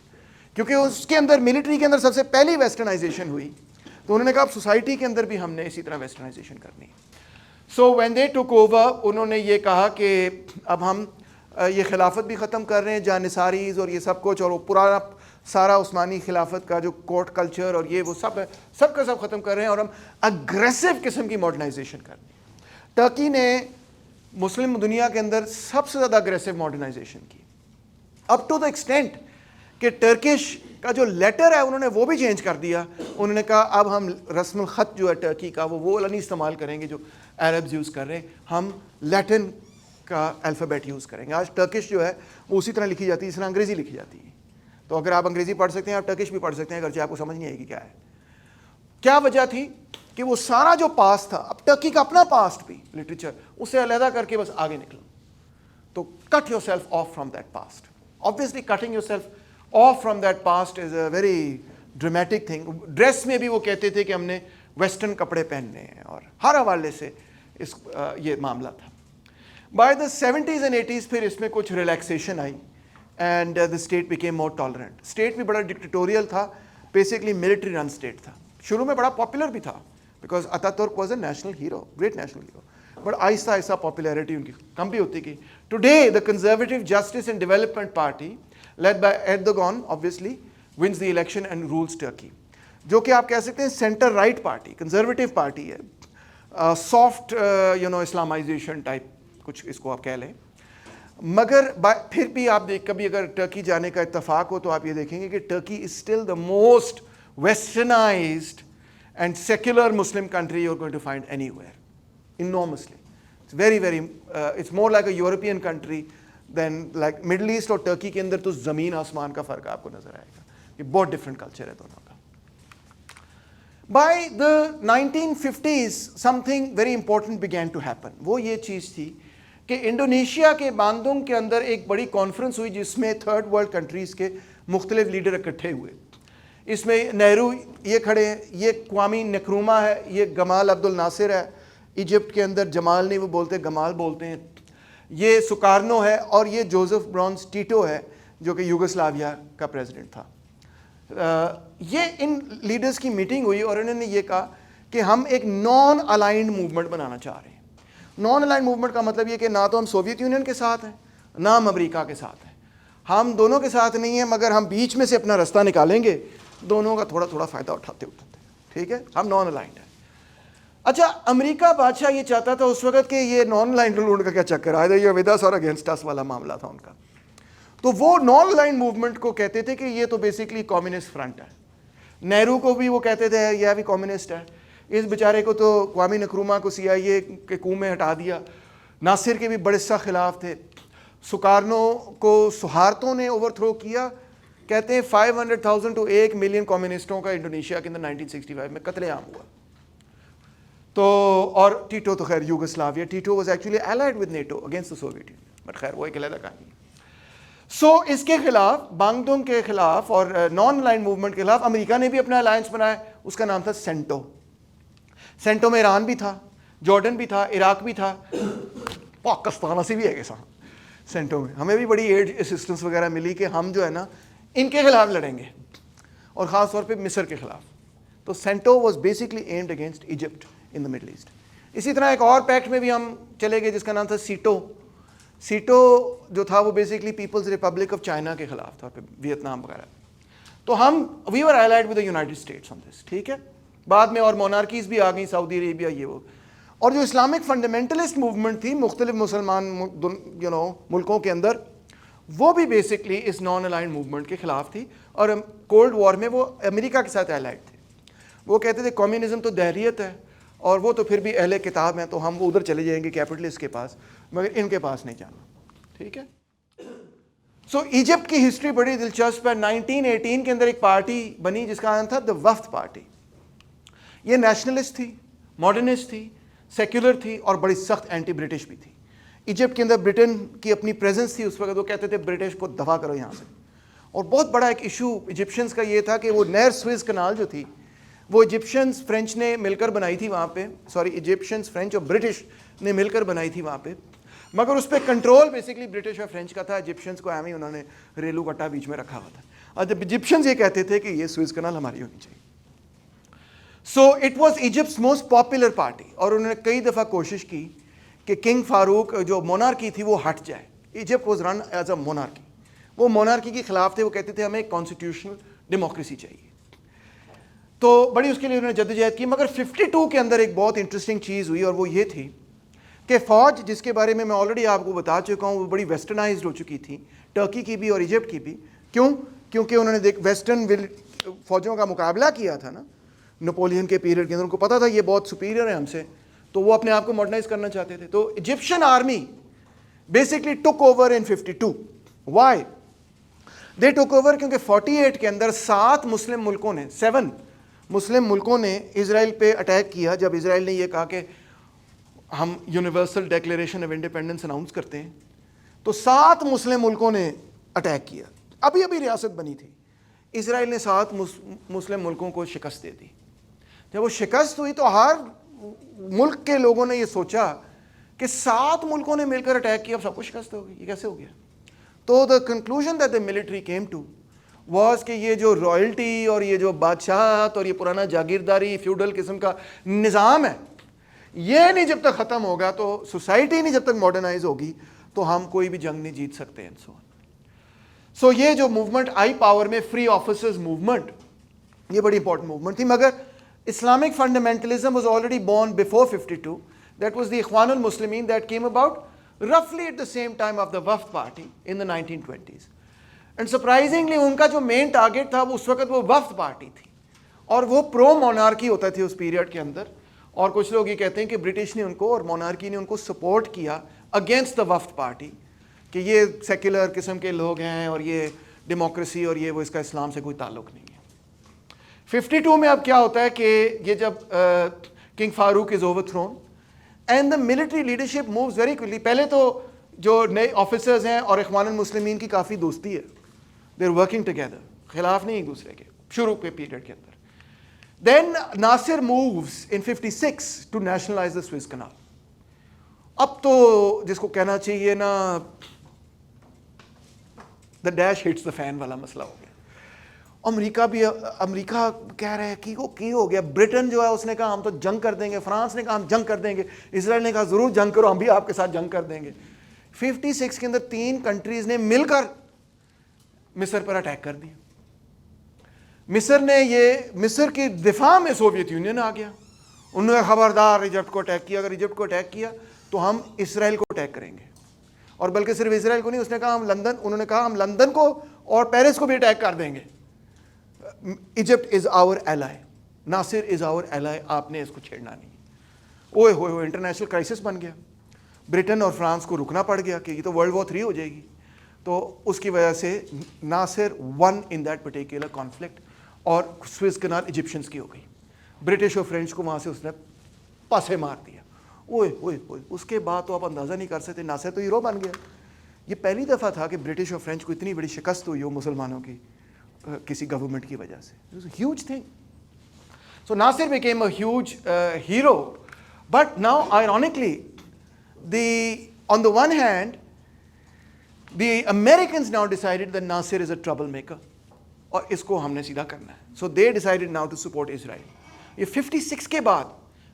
کیونکہ اس کے اندر ملٹری کے اندر سب سے پہلی ویسٹرنائزیشن ہوئی, تو انہوں نے کہا اب سوسائٹی کے اندر بھی ہم نے اسی طرح ویسٹرنائزیشن کرنی ہے. سو when they took over, انہوں نے یہ کہا کہ اب ہم یہ خلافت بھی ختم کر رہے ہیں, جانثاریز اور یہ سب کچھ, اور وہ پرانا سارا عثمانی خلافت کا جو کورٹ کلچر اور یہ وہ سب ہے, سب کا سب ختم کر رہے ہیں, اور ہم اگریسو قسم کی ماڈرنائزیشن کر رہے ہیں. ٹرکی نے مسلم دنیا کے اندر سب سے زیادہ اگریسو ماڈرنائزیشن کی, اپ ٹو دا ایکسٹینٹ کہ ٹرکش کا جو لیٹر ہے انہوں نے وہ بھی چینج کر دیا. انہوں نے کہا اب ہم رسم الخط جو ہے ٹرکی کا وہ نہیں استعمال کریں گے جو عربز یوز کر رہے ہیں, ہم لیٹن کا الفابیٹ یوز کریں گے. آج ٹرکش جو ہے وہ اسی طرح لکھی جاتی ہے جس طرح انگریزی لکھی جاتی ہے. تو اگر آپ انگریزی پڑھ سکتے ہیں آپ ٹرکش بھی پڑھ سکتے ہیں, اگرچہ آپ کو سمجھ نہیں آئے گی کیا ہے. کیا وجہ تھی کہ وہ سارا جو پاسٹ تھا, اب ٹرکی کا اپنا پاسٹ بھی لٹریچر, اسے علیحدہ کر کے بس آگے نکلو. تو cut yourself off from that past. obviously cutting yourself off from that past is a very dramatic thing. Dress میں بھی وہ کہتے تھے کہ ہم نے ویسٹرن کپڑے پہننے ہیں, اور ہر حوالے سے یہ معاملہ تھا. By the 70s and 80s پھر اس میں کچھ relaxation I and the state became more tolerant. State بھی بڑا ڈکٹیٹوریل تھا, بیسکلی ملٹری رن اسٹیٹ تھا. شروع میں بڑا پاپولر بھی تھا بیکاز اتا ترک was a national hero, great national hero, but آہستہ آہستہ پاپولیرٹی ان کی کم بھی ہوتی گئی. Today the conservative justice and development party led by Erdogan obviously wins the election and rules Turkey, جو کہ آپ کہہ سکتے ہیں centre right party, conservative party ہے, سافٹ اسلامائزیشن ٹائپ کچھ اس کو آپ کہہ لیں. مگر پھر بھی آپ کبھی اگر ٹرکی جانے کا اتفاق ہو تو آپ یہ دیکھیں گے کہ Turkey is still the most westernized and secular Muslim country you are going to find anywhere. Enormously it's very it's more like a European country than like Middle East. اور ٹرکی کے اندر تو زمین آسمان کا فرق آپ کو نظر آئے گا, یہ بہت ڈفرینٹ کلچر ہے دونوں کا. By the 1950s something very important began to happen. وہ یہ چیز تھی کہ انڈونیشیا کے باندونگ کے اندر ایک بڑی کانفرنس ہوئی جس میں تھرڈ ورلڈ کنٹریز کے مختلف لیڈر اکٹھے ہوئے. اس میں نہرو یہ کھڑے ہیں, یہ کوامی نکروما ہے, یہ گمال عبد الناصر ہے, ایجپٹ کے اندر جمال نہیں وہ بولتے گمال بولتے ہیں, یہ سکارنو ہے, اور یہ جوزف برونز ٹیٹو ہے جو کہ یوگوسلاویا کا پریزیڈنٹ تھا. یہ ان لیڈرز کی میٹنگ ہوئی اور انہوں نے یہ کہا کہ ہم ایک نان الائنڈ موومنٹ بنانا چاہ رہے ہیں. نان الائنڈ موومنٹ کا مطلب یہ کہ نہ تو ہم سوویت یونین کے ساتھ ہیں نہ ہم امریکہ کے ساتھ ہیں, ہم دونوں کے ساتھ نہیں ہیں, مگر ہم بیچ میں سے اپنا رستہ نکالیں گے, دونوں کا تھوڑا تھوڑا فائدہ اٹھاتے. ٹھیک ہے, ہم نان الائنڈ ہیں. اچھا, امریکہ بادشاہ یہ چاہتا تھا اس وقت کہ یہ نان الائنڈ رول کا کیا چکر ہے, یہ وداس اور اگینسٹ اس والا معاملہ تھا ان کا. تو وہ نان الائنڈ موومنٹ کو کہتے تھے کہ یہ تو بیسکلی کمیونسٹ فرنٹ ہے. نہرو کو بھی وہ کہتے تھے یہ بھی کمیونسٹ ہے. اس بیچارے کو تو قوامی نکروما کو CIA کے کو میں ہٹا دیا. ناصر کے بھی بڑے سخت خلاف تھے. سکارنو کو سہارتوں نے اوور تھرو کیا. کہتے ہیں 500,000 to 1 ملین کمیونسٹوں کا انڈونیشیا کے اندر 1965 میں قتل عام ہوا. تو اور ٹیٹو تو خیر Yugoslavia, tattoo was actually allied with NATO against the Soviet Union, but خیر وہ ایک علیحدہ کہانی. سو اس کے خلاف, بانگدونگ کے خلاف اور نان الائنڈ موومنٹ کے خلاف امریکہ نے بھی اپنا الائنس بنایا. اس کا نام تھا سینٹو. سینٹو میں ایران بھی تھا, جارڈن بھی تھا, عراق بھی تھا, پاکستان سے بھی ہے کیسا سینٹو میں. ہمیں بھی بڑی ایڈ اسسٹنس وغیرہ ملی کہ ہم جو ہے نا ان کے خلاف لڑیں گے, اور خاص طور پہ مصر کے خلاف. تو CENTO was basically aimed against Egypt in the Middle East. اسی طرح ایک اور پیکٹ میں بھی ہم چلے گئے جس کا نام تھا سیٹو. سیٹو جو تھا وہ basically People's Republic of China کے خلاف تھا, ویتنام وغیرہ. تو ہم we are allied with the United States on this. ٹھیک ہے, بعد میں اور مونارکیز بھی آ گئیں, سعودی عربیہ یہ وہ. اور جو اسلامک فنڈامنٹلسٹ موومنٹ تھی مختلف مسلمان ملکوں کے اندر, وہ بھی بیسکلی اس نان الائنڈ موومنٹ کے خلاف تھی. اور کولڈ وار میں وہ امریکہ کے ساتھ allied تھے. وہ کہتے تھے کمیونزم تو دہریت ہے, اور وہ تو پھر بھی اہل کتاب ہیں, تو ہم وہ ادھر چلے جائیں گے کیپٹلسٹ کے پاس, مگر ان کے پاس نہیں جانا. ٹھیک ہے. سو ایجپٹ کی ہسٹری بڑی دلچسپ ہے. 1918 کے اندر ایک پارٹی بنی جس کا نام تھا دا وفد پارٹی. یہ نیشنلسٹ تھی, ماڈرنسٹ تھی, سیکولر تھی, اور بڑی سخت اینٹی برٹش بھی تھی. ایجپٹ کے اندر برٹن کی اپنی پریزنس تھی اس وقت. وہ کہتے تھے برٹش کو دفاع کرو یہاں سے. اور بہت بڑا ایک ایشو ایجپشنز کا یہ تھا کہ وہ نہر سوئز کنال جو تھی وہ ایجپشنز فرینچ نے مل کر بنائی تھی وہاں پہ. ایجپشنز فرینچ اور برٹش نے مل کر بنائی تھی وہاں پہ, مگر اس پہ کنٹرول بیسکلی برٹش اور فرینچ کا تھا. ایجپشنز کو ایم ہی انہوں نے ریلو کٹا بیچ میں رکھا ہوا تھا. اور جب ایجپشنز یہ کہتے تھے کہ یہ سوئز کنال ہماری ہونی چاہیے. So it was Egypt's most popular party. اور انہوں نے کئی دفعہ کوشش کی کہ کنگ فاروق جو مونارکی تھی وہ ہٹ جائے. Egypt was run as a مونارکی. وہ مونارکی کے خلاف تھے. وہ کہتے تھے ہمیں ایک کانسٹیٹیوشنل ڈیموکریسی چاہیے. تو بڑی اس کے لیے انہوں نے جدوجہد کی. مگر 52 کے اندر ایک بہت انٹرسٹنگ چیز ہوئی, اور وہ یہ تھی کہ فوج جس کے بارے میں آلریڈی آپ کو بتا چکا ہوں وہ بڑی ویسٹرنائزڈ ہو چکی تھی, ٹرکی کی بھی اور ایجپٹ کی بھی. کیوں کیونکہ انہوں نے ویسٹرن فوجوں کا مقابلہ کیا تھا نا نپولین کے پیریڈ کے اندر, ان کو پتا تھا یہ بہت سپیریئر ہے ہم سے, تو وہ اپنے آپ کو ماڈرنائز کرنا چاہتے تھے. تو Egyptian army basically took over in 52. Why they took over? کیونکہ 48 کے اندر 7 مسلم ملکوں نے اسرائیل پہ اٹیک کیا. جب اسرائیل نے یہ کہا کہ ہم universal declaration of independence announce کرتے ہیں, تو 7 مسلم ملکوں نے اٹیک کیا. ابھی ریاست بنی تھی. اسرائیل نے 7 مسلم ملکوں کو شکست دے دی. جب وہ شکست ہوئی تو ہر ملک کے لوگوں نے یہ سوچا کہ 7 ملکوں نے مل کر اٹیک کیا, اب سب کو شکست ہو گئی, یہ کیسے ہو گیا؟ تو the conclusion that the military came to was کہ یہ جو رائلٹی اور یہ جو بادشاہت اور یہ پرانا جاگیرداری فیوڈل قسم کا نظام ہے, یہ نہیں جب تک ختم ہوگا, تو سوسائٹی نہیں جب تک ماڈرنائز ہوگی, تو ہم کوئی بھی جنگ نہیں جیت سکتے. سو یہ جو موومنٹ آئی پاور میں, فری آفیسرز موومنٹ, یہ بڑی امپورٹنٹ موومنٹ تھی. مگر Islamic fundamentalism was already born before 52. That was the Ikhwan al-Muslimin that came about roughly at the same time of the Wafd party in the 1920s. And surprisingly ان کا جو main target تھا وہ اس وقت وہ وفد party تھی, اور وہ پرو مونارکی ہوتا تھی اس پیریڈ کے اندر. اور کچھ لوگ یہ کہتے ہیں کہ برٹش نے ان کو اور مونارکی نے ان کو سپورٹ کیا اگینسٹ دا وفد پارٹی, کہ یہ سیکولر قسم کے لوگ ہیں اور یہ ڈیموکریسی اور یہ وہ, اس کا اسلام سے کوئی تعلق نہیں ہے. 52 میں اب کیا ہوتا ہے کہ یہ جب king Farouk is overthrown and the military leadership moves very quickly. پہلے تو جو نئے آفیسرز ہیں اور اخوان المسلمین کی کافی دوستی ہے, دے آر ورکنگ ٹوگیدر, خلاف نہیں ایک دوسرے کے شروع کے پیریڈ کے اندر. Then Nasser moves in 56 to nationalise the Suez canal. اب تو جس کو کہنا چاہیے نا the dash hits the fan والا مسئلہ ہو گیا. امریکہ کہہ رہا ہے کہ وہ کی ہو گیا. برٹن جو ہے اس نے کہا ہم تو جنگ کر دیں گے, فرانس نے کہا ہم جنگ کر دیں گے, اسرائیل نے کہا ضرور جنگ کرو, ہم بھی آپ کے ساتھ جنگ کر دیں گے. 56 کے اندر 3 کنٹریز نے مل کر مصر پر اٹیک کر دیا. مصر کی دفاع میں سوویت یونین آ گیا. انہوں نے خبردار ایجپٹ کو اٹیک کیا, اگر ایجپٹ کو اٹیک کیا تو ہم اسرائیل کو اٹیک کریں گے. اور بلکہ صرف اسرائیل کو نہیں, اس نے کہا ہم لندن کو اور پیرس کو بھی اٹیک کر دیں گے. ایجپٹ از آور ایلائی, ناصر از آور ایلائی, آپ نے اس کو چھیڑنا نہیں. اوئے ہوئے انٹرنیشنل کرائسس بن گیا. برٹن اور فرانس کو رکنا پڑ گیا کہ یہ تو ورلڈ وار 3 ہو جائے گی. تو اس کی وجہ سے Nasser won in that particular conflict, اور سوئس کنال ایجپشنس کی ہو گئی. برٹش اور فرینچ کو وہاں سے اس نے پاسے مار دیا. اوئے اس کے بعد تو آپ اندازہ نہیں کر سکتے, ناصر تو ہیرو بن گیا. یہ پہلی دفعہ تھا کہ برٹش اور فرینچ کو اتنی بڑی شکست ہوئی ہو مسلمانوں کی کسی گورنمنٹ کی وجہ سے. It was a huge thing. So Nasser became a huge hero. But now ironically, on the one hand, the Americans now decided that Nasser is a troublemaker. اور اس کو ہم نے سیدھا کرنا ہے. So they decided now to support Israel. یہ 56 کے بعد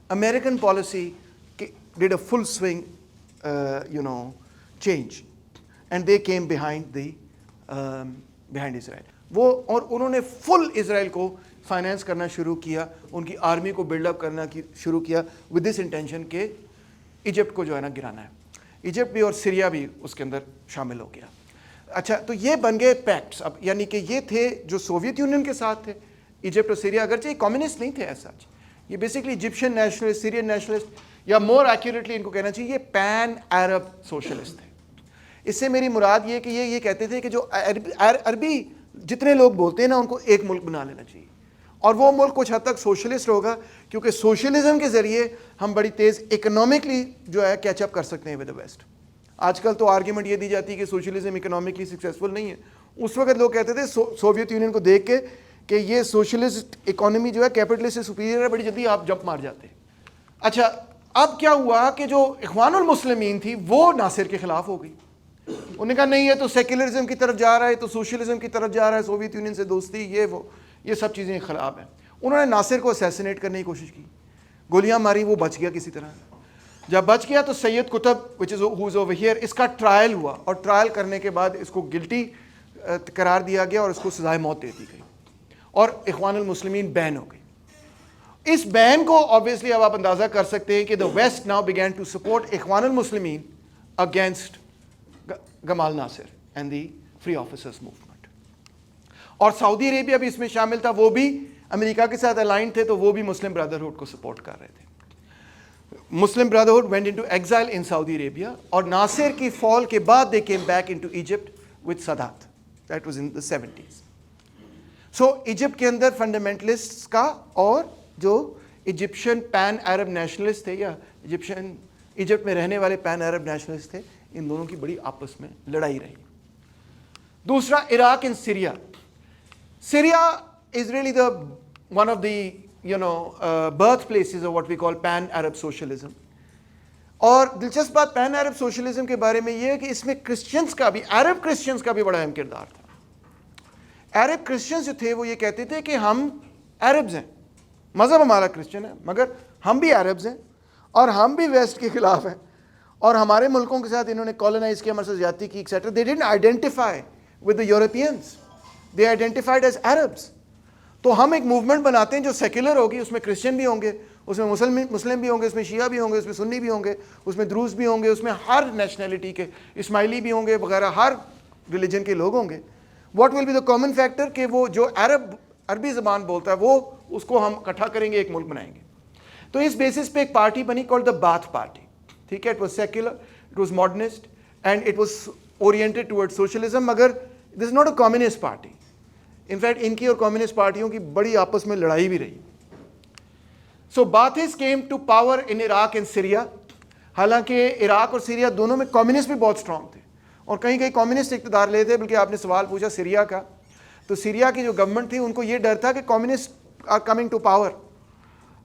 American policy did a full swing, change. And they came behind Israel. اور انہوں نے فل اسرائیل کو فائنینس کرنا شروع کیا, ان کی آرمی کو بلڈ اپ کرنا شروع کیا ود دس انٹینشن کہ ایجپٹ کو جو ہے نا گرانا ہے. ایجپٹ بھی اور سیریا بھی اس کے اندر شامل ہو گیا. اچھا, تو یہ بن گئے پیکٹس. اب یعنی کہ یہ تھے جو سوویت یونین کے ساتھ تھے, ایجپٹ اور سیریا, اگرچہ یہ کمیونسٹ نہیں تھے ایز سچ, یہ بیسکلی ایجپشین نیشنلسٹ, سیرین نیشنلسٹ, یا مور ایکوریٹلی ان کو کہنا چاہیے یہ پین عرب سوشلسٹ تھے. اس سے میری مراد یہ کہ یہ کہتے تھے کہ جو عربی جتنے لوگ بولتے ہیں نا ان کو ایک ملک بنا لینا چاہیے, اور وہ ملک کچھ حد تک سوشلسٹ ہوگا, کیونکہ سوشلزم کے ذریعے ہم بڑی تیز اکنامکلی جو ہے کیچ اپ کر سکتے ہیں ود دا ویسٹ. آج کل تو آرگیومنٹ یہ دی جاتی ہے کہ سوشلزم اکنامکلی سکسیزفل نہیں ہے. اس وقت لوگ کہتے تھے سوویت یونین کو دیکھ کے کہ یہ سوشلسٹ اکانومی جو ہے کیپٹلسٹ سے سپیریئر ہے, بڑی جلدی آپ جمپ مار جاتے. اچھا, اب کیا ہوا کہ جو اخوان المسلمین تھی وہ ناصر کے خلاف ہو گئی. انہوں نے کہا نہیں, یہ تو سیکولرزم کی طرف جا رہا ہے, تو سوشلزم کی طرف جا رہا ہے, سوویت یونین سے دوستی, یہ سب چیزیں خراب ہیں. انہوں نے ناصر کو اسیسینیٹ کرنے کی کوشش کی, گولیاں ماری, وہ بچ گیا کسی طرح. جب بچ گیا تو سید Qutub which is who is over here, اس کا ٹرائل ہوا, اور ٹرائل کرنے کے بعد اس کو گلٹی قرار دیا گیا اور اس کو سزائے موت دے دی گئی, اور اخوان المسلمین بین ہو گئی. اس بین کو obviously اب آپ اندازہ کر سکتے ہیں کہ the West now began to support اخوان المسلمین against Gamal Nasser and the Free Officers Movement. اور سعودی عربیہ بھی اس میں شامل تھا, وہ بھی امریکہ کے ساتھ الائنڈ تھے, تو وہ بھی مسلم برادرہڈ کو سپورٹ کر رہے تھے. مسلم brotherhood went into exile in Saudi Arabia, اور ناصر کی فال کے بعد they came back into Egypt with Sadat. That was in the 70s. So Egypt کے اندر فنڈامنٹلسٹ کا اور جو ایجپشین پین عرب نیشنلسٹ تھے یا ایجپٹ میں رہنے والے پین عرب نیشنلسٹ تھے, ان دونوں کی بڑی آپس میں لڑائی رہی. دوسرا Iraq and Syria. Syria is really the one of the birth places of what we call pan Arab socialism. اور دلچسپ بات پین عرب سوشلزم کے بارے میں یہ ہے کہ اس میں کرسچنس کا بھی, عرب کرسچنس کا بھی بڑا اہم کردار تھا. عرب کرسچنس جو تھے وہ یہ کہتے تھے کہ ہم عربز ہیں, مذہب ہمارا کرسچن ہے, مگر ہم بھی عربز ہیں اور ہم بھی ویسٹ کے خلاف ہیں, اور ہمارے ملکوں کے ساتھ انہوں نے کالونائز کیا, ہمارے سے زیادتی کی etcetera. They didn't identify with the Europeans, they identified as Arabs. تو ہم ایک موومنٹ بناتے ہیں جو سیکولر ہوگی, اس میں کرسچن بھی ہوں گے, اس میں مسلم بھی ہوں گے, اس میں شیعہ بھی ہوں گے, اس میں سنی بھی ہوں گے, اس میں دروز بھی ہوں گے, اس میں ہر نیشنلٹی کے اسماعیلی بھی ہوں گے وغیرہ, ہر ریلیجن کے لوگ ہوں گے. What will be the common factor کہ وہ جو عربی زبان بولتا ہے وہ اس کو ہم اکٹھا کریں گے, ایک ملک بنائیں گے. تو اس بیسس پہ ایک پارٹی بنی کالڈ دا باتھ پارٹی. ٹھیک ہے, it was secular, it was modernist and it was oriented toward socialism, مگر this is not a communist party. In fact ان کی اور کمیونسٹ پارٹیوں کی بڑی آپس میں لڑائی بھی رہی. سو Baathists came to power in Iraq and Syria. حالانکہ عراق اور سیریا دونوں میں کمیونسٹ بھی بہت اسٹرانگ تھے اور کہیں کہیں کمیونسٹ اقتدار لے تھے. بلکہ آپ نے سوال پوچھا سیریا کا, تو سیریا کی جو گورنمنٹ تھی ان کو یہ ڈر تھا کہ communist are coming to power,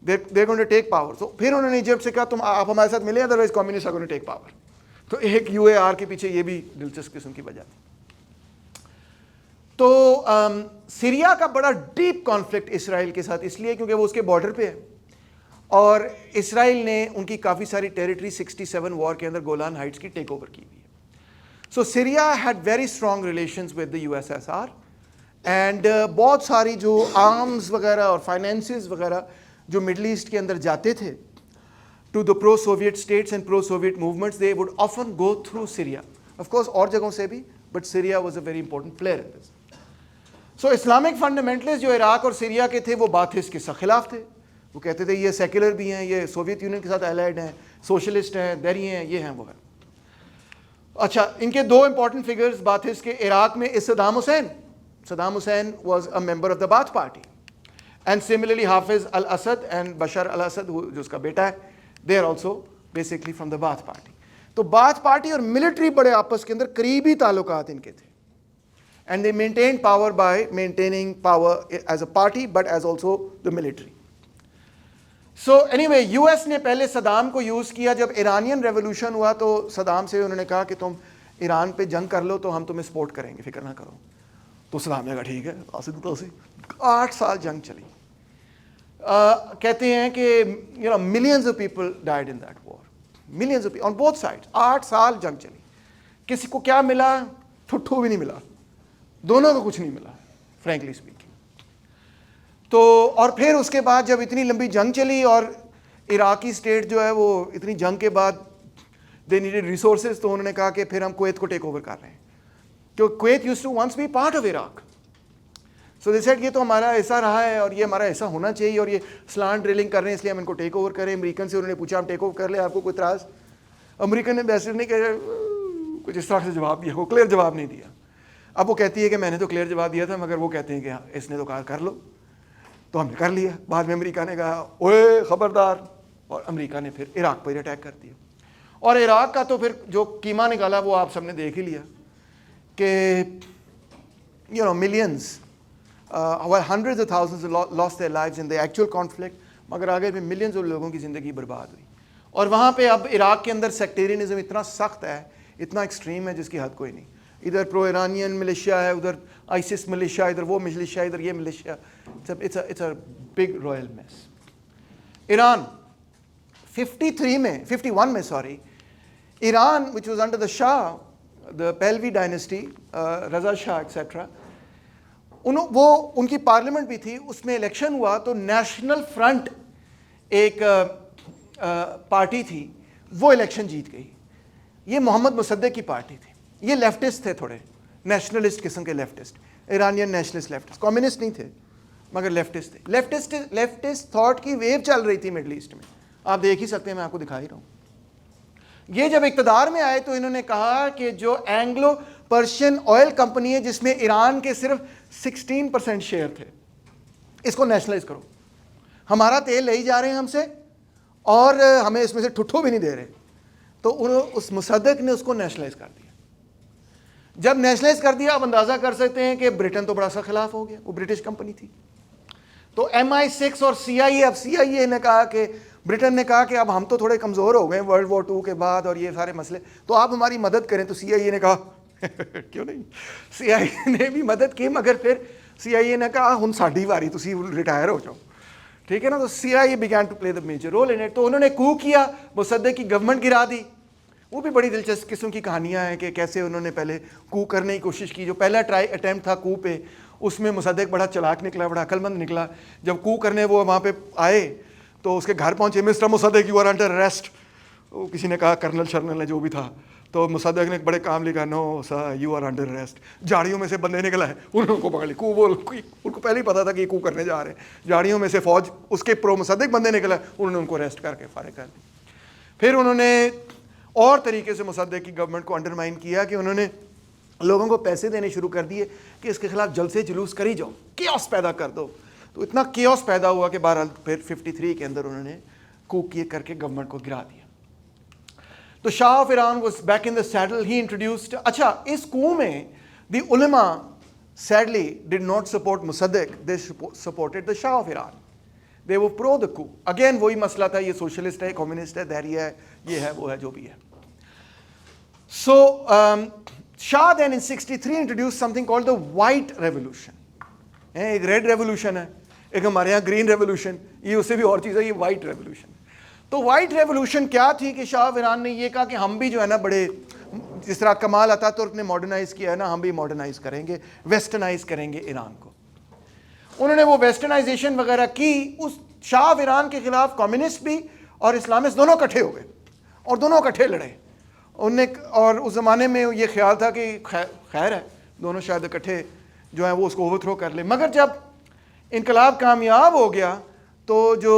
they going to take power. تو پھر انہوں نے ایجپٹ سے کہا تم آپ ہمارے ساتھ ملیں, otherwise communist are going to take power. تو ایک UAR کے پیچھے یہ بھی دلچسپ قسم کی وجہ تھی. تو سیریا کا بڑا ڈیپ کانفلکٹ اسرائیل کے ساتھ اس لیے کیونکہ وہ اس کے بارڈر پہ ہے, اور اسرائیل نے ان کی کافی ساری ٹیریٹری 67 وار کے اندر گولان ہائٹس کی ٹیک اوور کی ہوئی ہے. So Syria had very strong relations with the USSR, and بہت ساری جو آرمز وغیرہ اور فائنینسز وغیرہ جو مڈل ایسٹ کے اندر جاتے تھے to the pro Soviet states and pro Soviet movements, they would often go through Syria. Of course اور جگہوں سے بھی, but Syria was a very important player in this. So Islamic fundamentalist جو عراق اور سیریا کے تھے وہ باتھس کے خلاف تھے. وہ کہتے تھے یہ سیکولر بھی ہیں, یہ سوویت یونین کے ساتھ الائڈ ہیں, سوشلسٹ ہیں, دہری ہیں, یہ ہیں وہ ہیں. اچھا, ان کے دو امپورٹنٹ فگرز باتھس کے عراق میں Saddam Hussein. Saddam Hussein was a member of the Baath party, and similarly Hafez al-Assad and Bashar al-Assad جو اس کا بیٹا ہے, they are also basically from the Baath party. تو باتھ پارٹی اور military بڑے آپس کے اندر قریبی تعلقات ان کے تھے, and they maintain power by maintaining power as a party but as also the military. So anyway US نے پہلے صدام کو یوز کیا. جب ایرانین ریولوشن ہوا تو صدام سے انہوں نے کہا کہ تم ایران پہ جنگ کر لو تو ہم تمہیں سپورٹ کریں گے, فکر نہ کرو. تو صدام نے کہا ٹھیک ہے. 8 سال جنگ چلی. کہتے ہیں کہ millions of people died in that war, millions of people on both side. 8 سال جنگ چلی. کسی کو کیا ملا؟ ٹھٹھو بھی نہیں ملا, دونوں کو کچھ نہیں ملا فرینکلی اسپیکنگ. تو اور پھر اس کے بعد جب اتنی لمبی جنگ چلی اور عراقی اسٹیٹ جو ہے وہ اتنی جنگ کے بعد دے نیڈیڈ ریسورسز, تو انہوں نے کہا کہ پھر ہم کویت کو ٹیک اوور کر رہے ہیں, کیونکہ Kuwait use to once be part of Iraq. So they said یہ تو ہمارا ایسا رہا ہے اور یہ ہمارا ایسا ہونا چاہیے, اور یہ سلانٹ ڈرلنگ کر رہے ہیں اس لیے ہم ان کو ٹیک اوور کریں. امریکن سے انہوں نے پوچھا ہم ٹیک اوور کر لیں, آپ کو کوئی اعتراض؟ امریکن نے بیسٹ نہیں کہ کچھ اس طرح سے جواب دیا, وہ کلیئر جواب نہیں دیا. اب وہ کہتی ہے کہ میں نے تو کلیئر جواب دیا تھا, مگر وہ کہتے ہیں کہ اس نے تو کہا کر لو, تو ہم نے کر لیا. بعد میں امریکہ نے کہا اوے خبردار, اور امریکہ نے پھر عراق پر اٹیک کر دیا. اور عراق کا تو پھر جو قیمہ نکالا وہ آپ سب نے دیکھ ہی لیا کہ millions, hundreds of thousands lost their lives in the actual conflict, مگر آگے میں ملینز آف لوگوں کی زندگی برباد ہوئی. اور وہاں پہ اب عراق کے اندر سیکٹیرینزم اتنا سخت ہے, اتنا ایکسٹریم ہے جس کی حد کوئی نہیں. ادھر پرو ایرانین ملیشیا ہے, ادھر آئسس ملیشیا, ادھر وہ ملیشیا, ادھر یہ militia. It's a big royal mess. Iran 51 میں Iran which was under the Shah, the Pahlavi dynasty, Reza Shah etcetera, وہ ان کی پارلیمنٹ بھی تھی, اس میں الیکشن ہوا تو نیشنل فرنٹ ایک پارٹی تھی, وہ الیکشن جیت گئی. یہ محمد مصدق کی پارٹی تھی, یہ لیفٹسٹ تھے, تھوڑے نیشنلسٹ قسم کے leftist. Iranian nationalist leftist, communist نہیں تھے مگر لیفٹسٹ تھے. لیفٹسٹ تھاٹ کی ویو چل رہی تھی مڈل ایسٹ میں, آپ دیکھ ہی سکتے ہیں, میں آپ کو دکھا ہی رہا ہوں. یہ جب اقتدار میں آئے تو انہوں نے کہا کہ جو اینگلو پرشین آئل کمپنی ہے جس میں ایران کے صرف 16% شیئر تھے, اس کو نیشنلائز کرو. ہمارا تیل لے جا رہے ہیں ہم سے اور ہمیں اس میں سے ٹھٹھو بھی نہیں دے رہے. تو اس مصدق نے اس کو نیشنلائز کر دیا. جب نیشنلائز کر دیا, آپ اندازہ کر سکتے ہیں کہ برٹن تو بڑا سا خلاف ہو گیا, وہ برٹش کمپنی تھی. تو MI6 اور CIA, اب CIA نے کہا کہ برٹن نے کہا کہ اب ہم تو تھوڑے کمزور ہو گئے ورلڈ وار 2 کے بعد اور یہ سارے مسئلے, تو آپ ہماری مدد کریں. تو CIA نے کہا کیوں نہیں. CIA نے بھی مدد کی, مگر پھر CIA نے کہا ہن ساڈی واری, تسی ریٹائر ہو جاؤ, ٹھیک ہے نا. تو CIA began to play the major role in it. تو انہوں نے کو کیا, مصدق کی گورنمنٹ گرا دی. وہ بھی بڑی دلچسپ قسم کی کہانیاں ہیں کہ کیسے انہوں نے پہلے کو کرنے کی کوشش کی. جو پہلا اٹیمپٹ تھا کو پہ, اس میں مصدق بڑا چلاک نکلا, بڑا عقل مند نکلا. جب کو کرنے وہ وہاں پہ آئے تو اس کے گھر پہنچے, mister Musadiq you are under arrest. کسی نے کہا کرنل شرنل ہے جو بھی تھا, تو مصدق نے بڑے کام لکھا, no sir you are under arrest. جھاڑیوں میں سے بندے نکلا ہے, انہوں کو پکڑ لی. ان کو پہلے ہی پتا تھا کہ یہ کو کرنے جا رہے ہیں. جھاڑیوں میں سے فوج اس کے پرو مصدق بندے نکلا, انہوں نے ان کو اریسٹ کر کے فارغ کر دی. پھر انہوں نے اور طریقے سے مصدق کی گورنمنٹ کو انڈرمائن کیا کہ انہوں نے لوگوں کو پیسے دینے شروع کر دیے کہ اس کے خلاف جلسے جلوس کر ہی جاؤ, کیوس پیدا کر دو. تو اتنا کیوس پیدا ہوا کہ بہرحال پھر 53 کے اندر انہوں نے کوک کر کے گورنمنٹ کو گرا دیا. تو Shah of Iran was back in the saddle, he introduced. اچھا, اس کو میں دی علماء sadly did not support Musadiq, they supported the Shah of Iran. they were pro the coup. Again وہی مسئلہ تھا, یہ سوشلسٹ ہے, کمیونسٹ ہے, دہریہ ہے, یہ ہے, وہ ہے, جو بھی ہے. So Shah then in 63 introduced something called the white revolution. ایک ریڈ ریولوشن ہے, ایک ہمارے یہاں گرین ریولوشن, یہ اس سے بھی اور چیز ہے, یہ وائٹ ریولوشن. تو وائٹ ریولوشن کیا تھی کہ شاہ آف ایران نے یہ کہا کہ ہم بھی جو ہے نا بڑے, جس طرح کمال عطا ترک نے ماڈرنائز کیا ہے نا, ہم بھی ماڈرنائز کریں گے, ویسٹرنائز کریں گے ایران کو. انہوں نے وہ ویسٹرنائزیشن وغیرہ کی. اس شاہ آف ایران کے خلاف کمیونسٹ بھی اور اسلامسٹ دونوں اکٹھے ہو گئے اور دونوں اکٹھے لڑے. اور اس زمانے میں یہ خیال تھا کہ خیر ہے, دونوں شاید اکٹھے جو ہیں وہ اس کو اوور تھرو کر لیں. مگر جب انقلاب کامیاب ہو گیا تو جو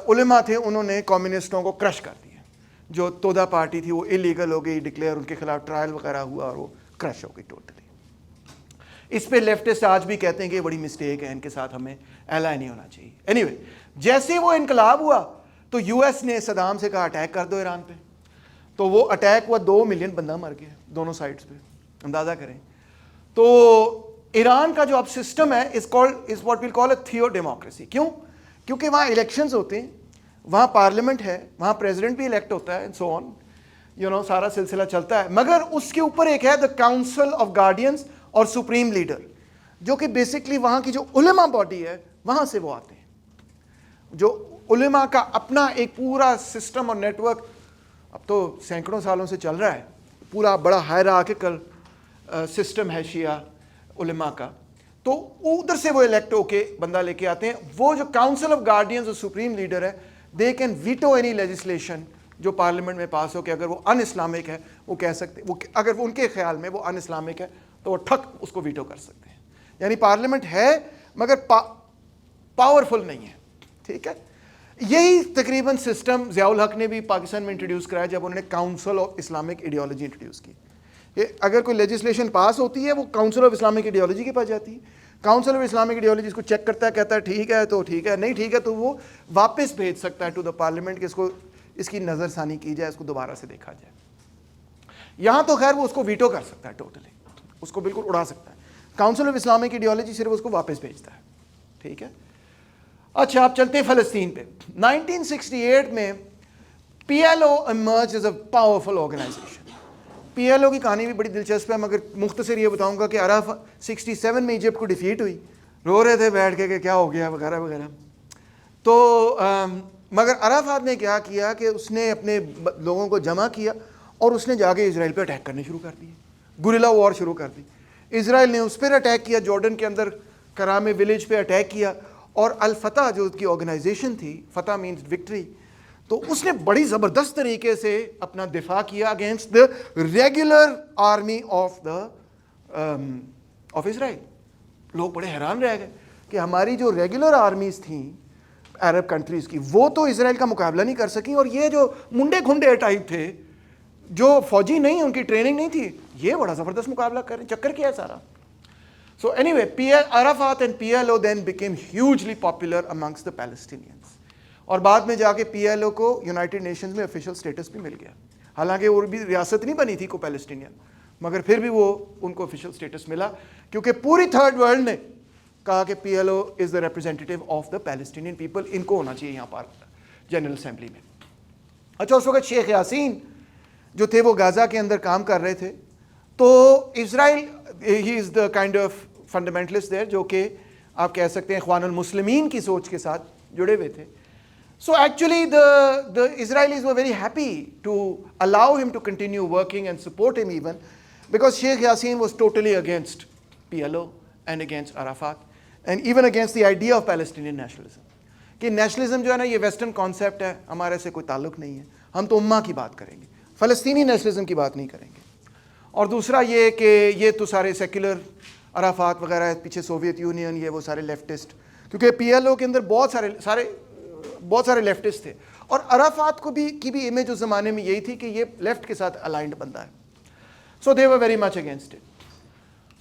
علماء تھے انہوں نے کمیونسٹوں کو کرش کر دیا. جو تودا پارٹی تھی وہ انلیگل ہو گئی ڈکلیئر, ان کے خلاف ٹرائل وغیرہ ہوا اور وہ کرش ہو گئی ٹوٹلی. اس پہ لیفٹسٹ آج بھی کہتے ہیں کہ یہ بڑی مسٹیک ہے, ان کے ساتھ ہمیں ایلائی نہیں ہونا چاہیے. اینی وے, جیسے وہ انقلاب ہوا تو US نے صدام سے کہا اٹیک کر دو ایران پہ. تو وہ اٹیک ہوا, 2 ملین بندہ مر گیا دونوں سائڈس پہ, اندازہ کریں. تو ایران کا جو اب سسٹم ہے is what we'll call a theo democracy. کیوں؟ کیونکہ وہاں الیکشنز ہوتے ہیں, وہاں پارلیمنٹ ہے, وہاں پریزیڈنٹ بھی الیکٹ ہوتا ہے, اینڈ سو آن, سارا سلسلہ چلتا ہے. مگر اس کے اوپر ایک ہے دا کاؤنسل آف گارڈینس اور سپریم لیڈر, جو کہ بیسکلی وہاں کی جو علماء باڈی ہے وہاں سے وہ آتے ہیں. جو علماء کا اپنا ایک پورا سسٹم اور نیٹ ورک اب تو سینکڑوں سالوں سے چل رہا ہے, پورا بڑا ہائرارکیکل سسٹم ہے شیعہ علماء کا. تو ادھر سے وہ الیکٹ ہو کے بندہ لے کے آتے ہیں. وہ جو کاؤنسل آف گارڈینز اور سپریم لیڈر ہے, they can veto any legislation جو پارلیمنٹ میں پاس ہو. کہ اگر وہ ان اسلامک ہے, وہ کہہ سکتے, وہ اگر ان کے خیال میں وہ ان اسلامک ہے تو وہ ٹھک اس کو ویٹو کر سکتے ہیں. یعنی پارلیمنٹ ہے مگر پاورفل نہیں ہے, ٹھیک ہے. یہی تقریباً سسٹم ضیاء الحق نے بھی پاکستان میں انٹروڈیوس کرایا جب انہوں نے council of Islamic ideology introduce کی. کہ اگر کوئی لیجسلیشن پاس ہوتی ہے وہ کاؤنسل آف اسلامک ایڈیالوجی کے پاس جاتی ہے. کاؤنسل آف اسلامک ایڈیالوجی اس کو چیک کرتا ہے, کہتا ہے ٹھیک ہے تو ٹھیک ہے, نہیں ٹھیک ہے تو وہ واپس بھیج سکتا ہے ٹو دا پارلیمنٹ کہ اس کی نظر ثانی کی جائے, اس کو دوبارہ سے دیکھا جائے. یہاں تو خیر وہ اس کو ویٹو کر سکتا ہے, ٹوٹلی اس کو بالکل اڑا سکتا ہے. کاؤنسل آف اسلامک ایڈیالوجی صرف اس کو واپس بھیجتا ہے, ٹھیک ہے. اچھا, آپ چلتے ہیں فلسطین پہ. 1968 میں PLO emerged as a powerful organization. PLO کی کہانی بھی بڑی دلچسپ ہے, مگر مختصر یہ بتاؤں گا کہ عرفات 67 میں ایجپٹ کو ڈیفیٹ ہوئی, رو رہے تھے بیٹھ کے کہ کیا ہو گیا وغیرہ وغیرہ. تو مگر عرفات نے کیا کیا کہ اس نے اپنے لوگوں کو جمع کیا اور اس نے جا کے اسرائیل پہ اٹیک کرنے شروع کر دیے, گوریلا وار شروع کر دی. اسرائیل نے اس پر اٹیک کیا, جارڈن کے اندر کرامے ولیج پہ اٹیک کیا, اور الفتح جو اس کی آرگنائزیشن تھی, فتح مینز وکٹری, تو اس نے بڑی زبردست طریقے سے اپنا دفاع کیا against the regular army of Israel. لوگ بڑے حیران رہ گئے کہ ہماری جو ریگولر آرمیز تھیں عرب کنٹریز کی وہ تو اسرائیل کا مقابلہ نہیں کر سکیں, اور یہ جو منڈے گھنڈے ٹائپ تھے جو فوجی نہیں, ان کی ٹریننگ نہیں تھی, یہ بڑا زبردست مقابلہ کر رہے ہیں. چکر کیا ہے سارا. So anyway, Arafat and PLO then became hugely popular amongst the Palestinians. اور بعد میں جا کے PLO کو یونائٹڈ نیشنز میں آفیشیل سٹیٹس بھی مل گیا, حالانکہ وہ بھی ریاست نہیں بنی تھی کو پیلسٹینین, مگر پھر بھی وہ ان کو آفیشیل سٹیٹس ملا کیونکہ پوری تھرڈ ورلڈ نے کہا کہ PLO is the representative of the Palestinian people, ان کو ہونا چاہیے یہاں پر جنرل اسمبلی میں. اچھا, اس وقت شیخ یاسین جو تھے وہ غازہ کے اندر کام کر رہے تھے, تو اسرائیل ہی از دا کائنڈ آف فنڈامنٹلسٹ دیر, جو کہ آپ کہہ سکتے ہیں اخوان المسلمین کی سوچ کے ساتھ جڑے ہوئے تھے. So actually the Israelis were very happy to allow him to continue working and support him even, because Sheikh Yassin was totally against PLO and against Arafat and even against the idea of Palestinian nationalism. کہ nationalism جو ہے نا یہ western concept ہے, ہمارے سے کوئی تعلق نہیں ہے, ہم تو امہ کی بات کریں گے, فلسطینی نیشنلزم کی بات نہیں کریں گے. اور دوسرا یہ کہ یہ تو سارے سیکولر عرفات وغیرہ پیچھے سوویت یونین, یہ وہ سارے لیفٹسٹ, کیونکہ PLO کے اندر بہت سارے لیفٹسٹ تھے, اور عرفات کی بھی امیج اس زمانے میں یہی تھی کہ یہ لیفٹ کے ساتھ الائنڈ بندہ ہے. So they were very much against it.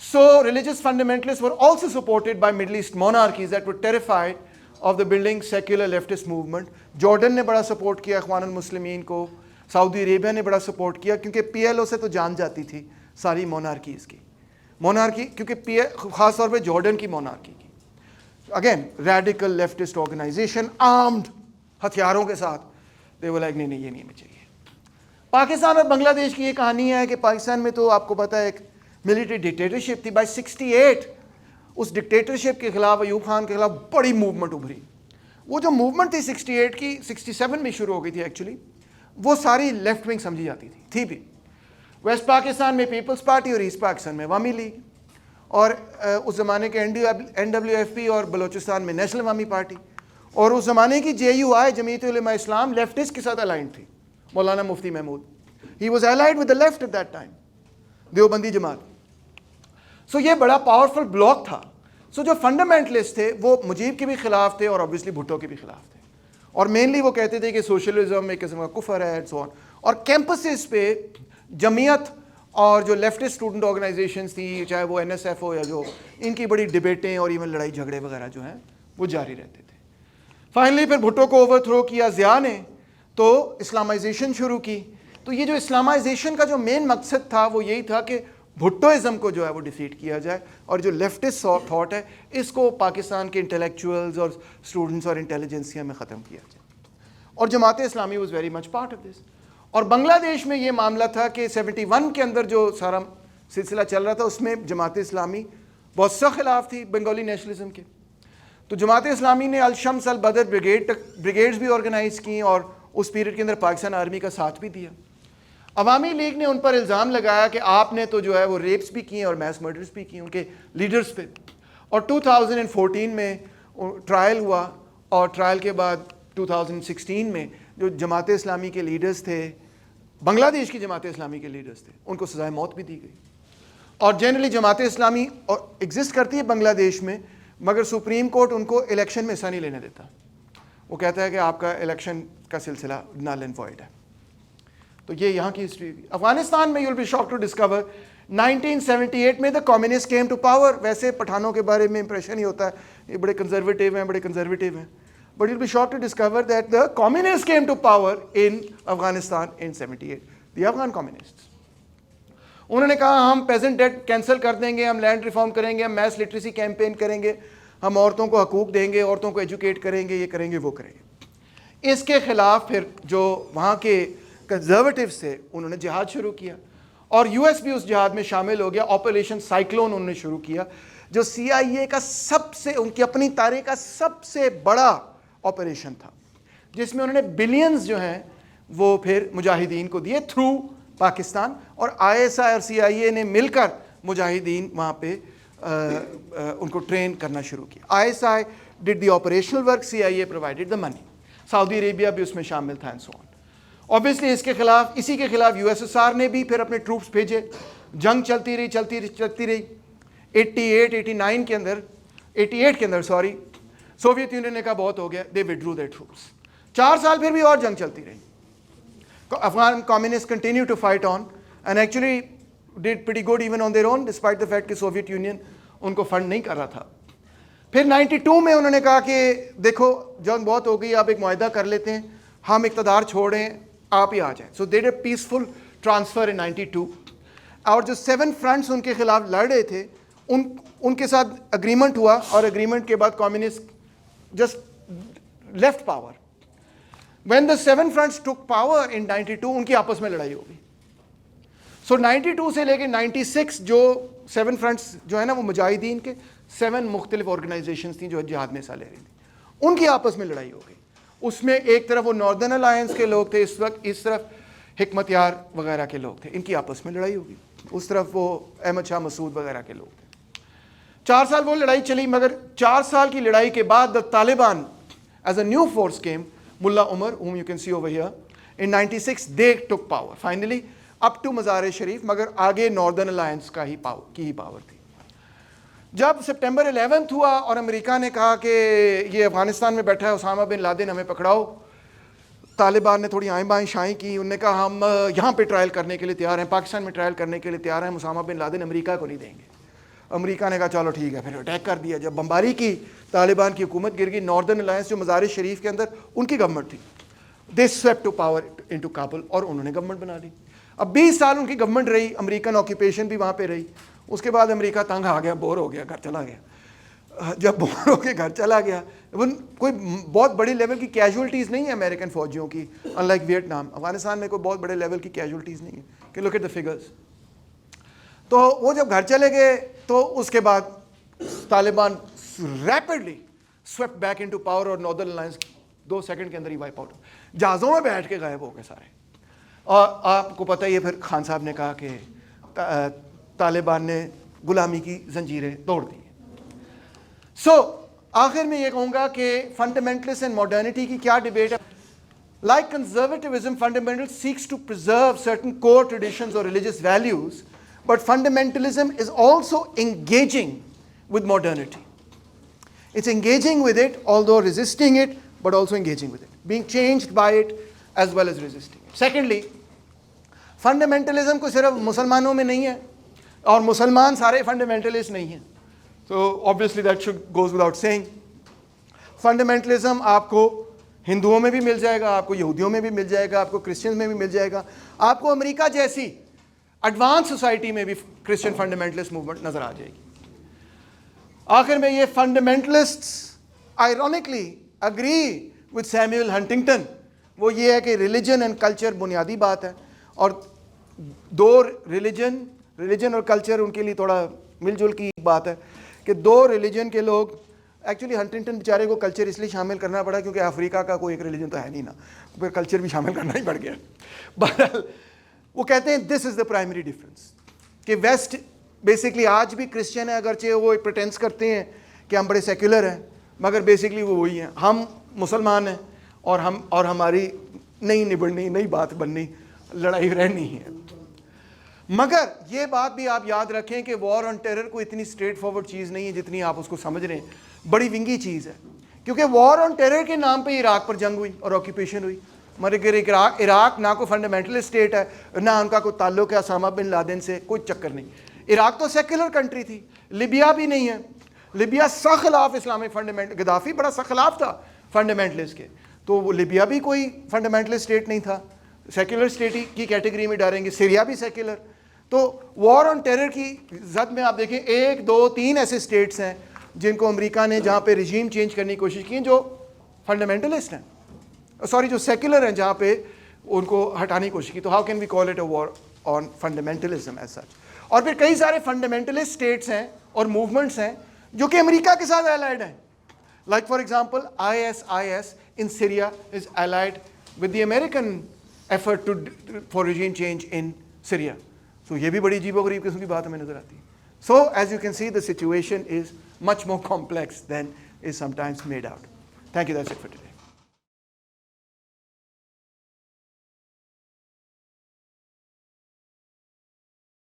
So religious fundamentalists were also supported by Middle East monarchies that were terrified of the building secular leftist movement. Jordan نے بڑا سپورٹ کیا اخوان المسلمین کو, سعودی عربیہ نے بڑا سپورٹ کیا, کیونکہ PLO سے تو جان جاتی تھی ساری مونارکیز کی, مونارکی کیونکہ خاص طور پہ جارڈن کی مونارکی کی. Again radical leftist organization armed ہتھیاروں کے ساتھ, دے وہ لائک نہیں یہ نہیں ہمیں چاہیے. پاکستان اور بنگلہ دیش کی یہ کہانی ہے کہ پاکستان میں تو آپ کو پتہ ہے ایک ملٹری ڈکٹیٹرشپ تھی. بائی 68 اس ڈکٹیٹرشپ کے خلاف, ایوب خان کے خلاف بڑی موومنٹ ابھری. وہ جو موومنٹ تھی 68 کی 67 میں شروع ہو گئی تھی ایکچولی, وہ ساری لیفٹ ونگ سمجھی جاتی تھی بھی. ویسٹ پاکستان میں پیپلز پارٹی اور ایسٹ پاکستان میں عوامی لیگ, اور اس زمانے کے NWFP اور بلوچستان میں نیشنل عوامی پارٹی, اور اس زمانے کی JUI جمعیت علماء اسلام لیفٹسٹ کے ساتھ الائنڈ تھی. مولانا مفتی Mahmood, he was allied with the left at that time, Deobandi جماعت. سو یہ بڑا پاورفل بلاک تھا. سو جو فنڈامنٹلسٹ تھے وہ مجیب کے بھی خلاف تھے اور obviously بھٹو کے بھی خلاف تھے, اور مینلی وہ کہتے تھے کہ سوشلزم ایک قسم کا کفر ہے اینڈ سو آن. اور کیمپسز پہ جمعیت اور جو لیفٹسٹ اسٹوڈنٹ آرگنائزیشنز تھیں, چاہے وہ NSF ہو یا جو, ان کی بڑی ڈبیٹیں اور ایون لڑائی جھگڑے وغیرہ جو ہیں وہ جاری رہتے تھے. فائنلی پھر بھٹو کو اوور تھرو کیا ضیاء نے, تو اسلامائزیشن شروع کی. تو یہ جو اسلامائزیشن کا جو مین مقصد تھا وہ یہی تھا کہ بھٹوازم کو جو ہے وہ ڈیفیٹ کیا جائے, اور جو لیفٹسٹ تھاٹ ہے اس کو پاکستان کے انٹلیکچوئلز اور اسٹوڈنٹس اور انٹیلیجنسیا میں ختم کیا جائے. اور Jamaat Islami was very much part of this. اور بنگلہ دیش میں یہ معاملہ تھا کہ 71 کے اندر جو سارا سلسلہ چل رہا تھا اس میں جماعت اسلامی بہت سخت خلاف تھی بنگالی نیشنلزم کے. تو جماعت اسلامی نے الشمس البدر بریگیڈز بھی آرگنائز کی اور اس پیریڈ کے اندر پاکستان آرمی کا ساتھ بھی دیا. عوامی لیگ نے ان پر الزام لگایا کہ آپ نے تو جو ہے وہ ریپس بھی کیے اور میس مرڈرز بھی کیے ان کے لیڈرز پہ. اور 2014 میں ٹرائل ہوا, اور ٹرائل کے بعد 2016 میں جو جماعت اسلامی کے لیڈرز تھے, بنگلہ دیش کی جماعت اسلامی کے لیڈرز تھے, ان کو سزائے موت بھی دی گئی. اور جنرلی جماعت اسلامی ایگزسٹ کرتی ہے بنگلہ دیش میں, مگر سپریم کورٹ ان کو الیکشن میں حصہ نہیں لینے دیتا. وہ کہتا ہے کہ آپ کا الیکشن کا سلسلہ نل اینڈ وائڈ ہے. تو یہ یہاں کی ہسٹری. افغانستان میں you will be shock to discover 1978 میں the communist came to power. ویسے پٹھانوں کے بارے میں امپریشن ہی ہوتا ہے یہ بڑے کنزرویٹیو ہیں, but you'll be shocked to discover that the communists came to power in Afghanistan in 78. The Afghan communists. انہوں نے کہا ہم پیزنٹ ڈیٹ کینسل کر دیں گے, ہم لینڈ ریفارم کریں گے, ہم میس لٹریسی کیمپین کریں گے, ہم عورتوں کو حقوق دیں گے, عورتوں کو ایجوکیٹ کریں گے, یہ کریں گے وہ کریں گے. اس کے خلاف پھر جو وہاں کے کنزرویٹیوز تھے انہوں نے جہاد شروع کیا, اور US بھی اس جہاد میں شامل ہو گیا. آپریشن سائیکلون انہوں نے شروع کیا, جو CIA کا سب سے, ان کی اپنی تاریخ کا سب سے بڑا آپریشن تھا, جس میں انہوں نے بلینز جو ہیں وہ پھر مجاہدین کو دیے تھرو پاکستان, اور ISI اور CIA نے مل کر مجاہدین وہاں پہ ان کو ٹرین کرنا شروع کیا. ISI did the operational work, CIA provided the money. Saudi Arabia بھی اس میں شامل تھا اینڈ سو آن. اوبیسلی اسی کے خلاف USSR نے بھی پھر اپنے ٹروپس بھیجے, جنگ چلتی رہی. 89 کے اندر 88 کے اندر سوری سوویت یونین نے کہا بہت ہو گیا, دے withdrew their troops. 4 سال پھر بھی اور جنگ چلتی رہی. Afghan communist continue to fight on and actually did pretty good even on their own despite the fact کہ سوویت یونین ان کو فنڈ نہیں کر رہا تھا. پھر 92 میں انہوں نے کہا کہ دیکھو جنگ بہت ہو گئی, آپ ایک معاہدہ کر لیتے ہیں, ہم اقتدار چھوڑیں, آپ ہی آ جائیں. سو دے ڈیڈ پیسفل ٹرانسفر ان 92. اور جو 7 فرنٹس ان کے خلاف لڑ رہے تھے ان کے ساتھ اگریمنٹ ہوا, اور اگریمنٹ کے بعد communist just left power. When the 7 fronts took power in 92 ان کی آپس میں لڑائی ہو گئی. سو 92 سے لے کے 96 جو 7 فرنٹس جو ہے نا وہ مجاہدین کے 7 مختلف آرگنائزیشنز تھیں جو جہاد میں حصہ لے رہی تھیں, ان کی آپس میں لڑائی ہو گئی. اس میں ایک طرف وہ ناردرن الائنس کے لوگ تھے اس وقت, اس طرف حکمت یار وغیرہ کے لوگ تھے, ان کی آپس میں لڑائی ہوگی. اس طرف وہ احمد شاہ مسعود وغیرہ کے لوگ تھے. 4 سال وہ لڑائی چلی, مگر 4 سال کی لڑائی کے بعد Taliban as a new force came, ملا عمر whom you can see over here in 96 they took power finally up to مزار شریف, مگر آگے ناردرن الائنس کی ہی پاور تھی. جب سپٹمبر 11 ہوا اور امریکہ نے کہا کہ یہ افغانستان میں بیٹھا ہے اسامہ بن لادن, ہمیں پکڑاؤ, طالبان نے تھوڑی آئیں بائیں شائیں کی. انہوں نے کہا ہم یہاں پہ ٹرائل کرنے کے لیے تیار ہیں, پاکستان میں ٹرائل کرنے کے لیے تیار ہیں, اسامہ بن لادن امریکہ کو نہیں دیں گے. امریکہ نے کہا چلو ٹھیک ہے, پھر اٹیک کر دیا. جب بمباری کی, طالبان کی حکومت گر گئی. ناردرن الائنس جو مزار شریف کے اندر ان کی گورنمنٹ تھی, they sweep to power into Kabul, اور انہوں نے گورنمنٹ بنا لی. اب 20 سال ان کی گورنمنٹ رہی, امریکن آکوپیشن بھی وہاں پہ رہی. اس کے بعد امریکہ تنگ آ گیا, بور ہو گیا, گھر چلا گیا. جب بور ہو کے گھر چلا گیا, کوئی بہت بڑی لیول کی کیجولٹیز نہیں ہے امریکن فوجیوں کی, ان لائک ویٹنام. افغانستان میں کوئی بہت بڑے لیول کی کیجولٹیز نہیں ہے کہ لوک ایٹ دا فگرز. تو وہ جب گھر چلے گئے تو اس کے بعد Taliban rapidly sweep back into power, اور ناردرن الائنس 2 سیکنڈ کے اندر ہی وائپ آؤٹ. جہازوں میں بیٹھ کے غائب ہو گئے سارے. اور آپ کو پتہ ہی ہے پھر خان صاحب نے کہا کہ طالبان نے غلامی کی زنجیریں توڑ دی. سو آخر میں یہ کہوں گا کہ فنڈامنٹلسٹ اینڈ ماڈرنٹی کی کیا ڈبیٹ ہے. Like conservatism, fundamental seeks to preserve certain core traditions اور religious values, but fundamentalism is also engaging with modernity. It's engaging with it, although resisting it, but also engaging with it, being changed by it as well as resisting it. Secondly, fundamentalism کو صرف مسلمانوں میں نہیں ہے, اور مسلمان سارے fundamentalists نہیں ہیں. So obviously that goes without saying. Fundamentalism آپ کو ہندوؤں میں بھی مل جائے گا, آپ کو یہودیوں میں بھی مل جائے گا, آپ کو کرسچنز میں بھی مل جائے گا, آپ کو امریکہ جیسی ایڈوانس سوسائٹی میں بھی کرسچن فنڈامنٹلسٹ موومنٹ نظر آ جائے گی. آخر میں یہ fundamentalists ironically agree with Samuel Huntington. وہ یہ ہے کہ ریلیجن اینڈ کلچر بنیادی بات ہے, اور دو ریلیجن اور کلچر ان کے لیے تھوڑا مل جل کی بات ہے کہ 2 ریلیجن کے لوگ, ایکچولی ہنٹنگٹن بیچارے کو کلچر اس لیے شامل کرنا پڑا کیونکہ افریقہ کا کوئی ایک ریلیجن تو ہے نہیں نا, پھر کلچر بھی شامل کرنا ہی پڑ گیا. بہرحال وہ کہتے ہیں دس از دا پرائمری ڈفرینس, کہ ویسٹ بیسکلی آج بھی کرسچن ہے, اگرچہ وہ پریٹینس کرتے ہیں کہ ہم بڑے سیکولر ہیں, مگر بیسکلی وہ وہی ہیں. ہم مسلمان ہیں اور ہماری نہیں نبڑنی, نہیں بات بننی, لڑائی رہنی ہے. مگر یہ بات بھی آپ یاد رکھیں کہ وار آن ٹیرر کوئی اتنی اسٹریٹ فارورڈ چیز نہیں ہے جتنی آپ اس کو سمجھ رہے ہیں. بڑی ونگی چیز ہے, کیونکہ وار آن ٹیرر کے نام پہ عراق پر جنگ ہوئی اور آکوپیشن ہوئی. مگر عراق نہ کوئی فنڈامنٹل اسٹیٹ ہے, نہ ان کا کوئی تعلق ہے اسامہ بن لادن سے, کوئی چکر نہیں. عراق تو سیکولر کنٹری تھی. لیبیا بھی نہیں ہے, لیبیا سخت خلاف اسلامی فنڈامنٹ, گدافی بڑا سخت خلاف تھا فنڈامنٹلسٹ کے, تو وہ لیبیا بھی کوئی فنڈامنٹل اسٹیٹ نہیں تھا, سیکولر اسٹیٹ کی کیٹیگری میں ڈالیں گے. سیریا بھی سیکولر. تو وار آن ٹیرر کی زد میں آپ دیکھیں 1 2 3 ایسے اسٹیٹس ہیں جن کو امریکہ نے جہاں پہ رجیم چینج کرنے کی کوشش کی جو فنڈامنٹلسٹ ہیں, سوری جو سیکولر ہیں, جہاں پہ ان کو ہٹانے کی کوشش کی. تو how can we call it a war on fundamentalism as such. اور پھر کئی سارے فنڈامنٹلسٹ اسٹیٹس ہیں اور موومنٹس ہیں جو کہ امریکہ کے ساتھ الائڈ ہیں. Like for example ISIS in Syria is allied with the American effort for regime change in Syria. So یہ بھی بڑی عجیب و غریب قسم کی بات ہمیں نظر آتی ہے. So as you can see the situation is much more complex than is sometimes made out. Thank you. That's it for today.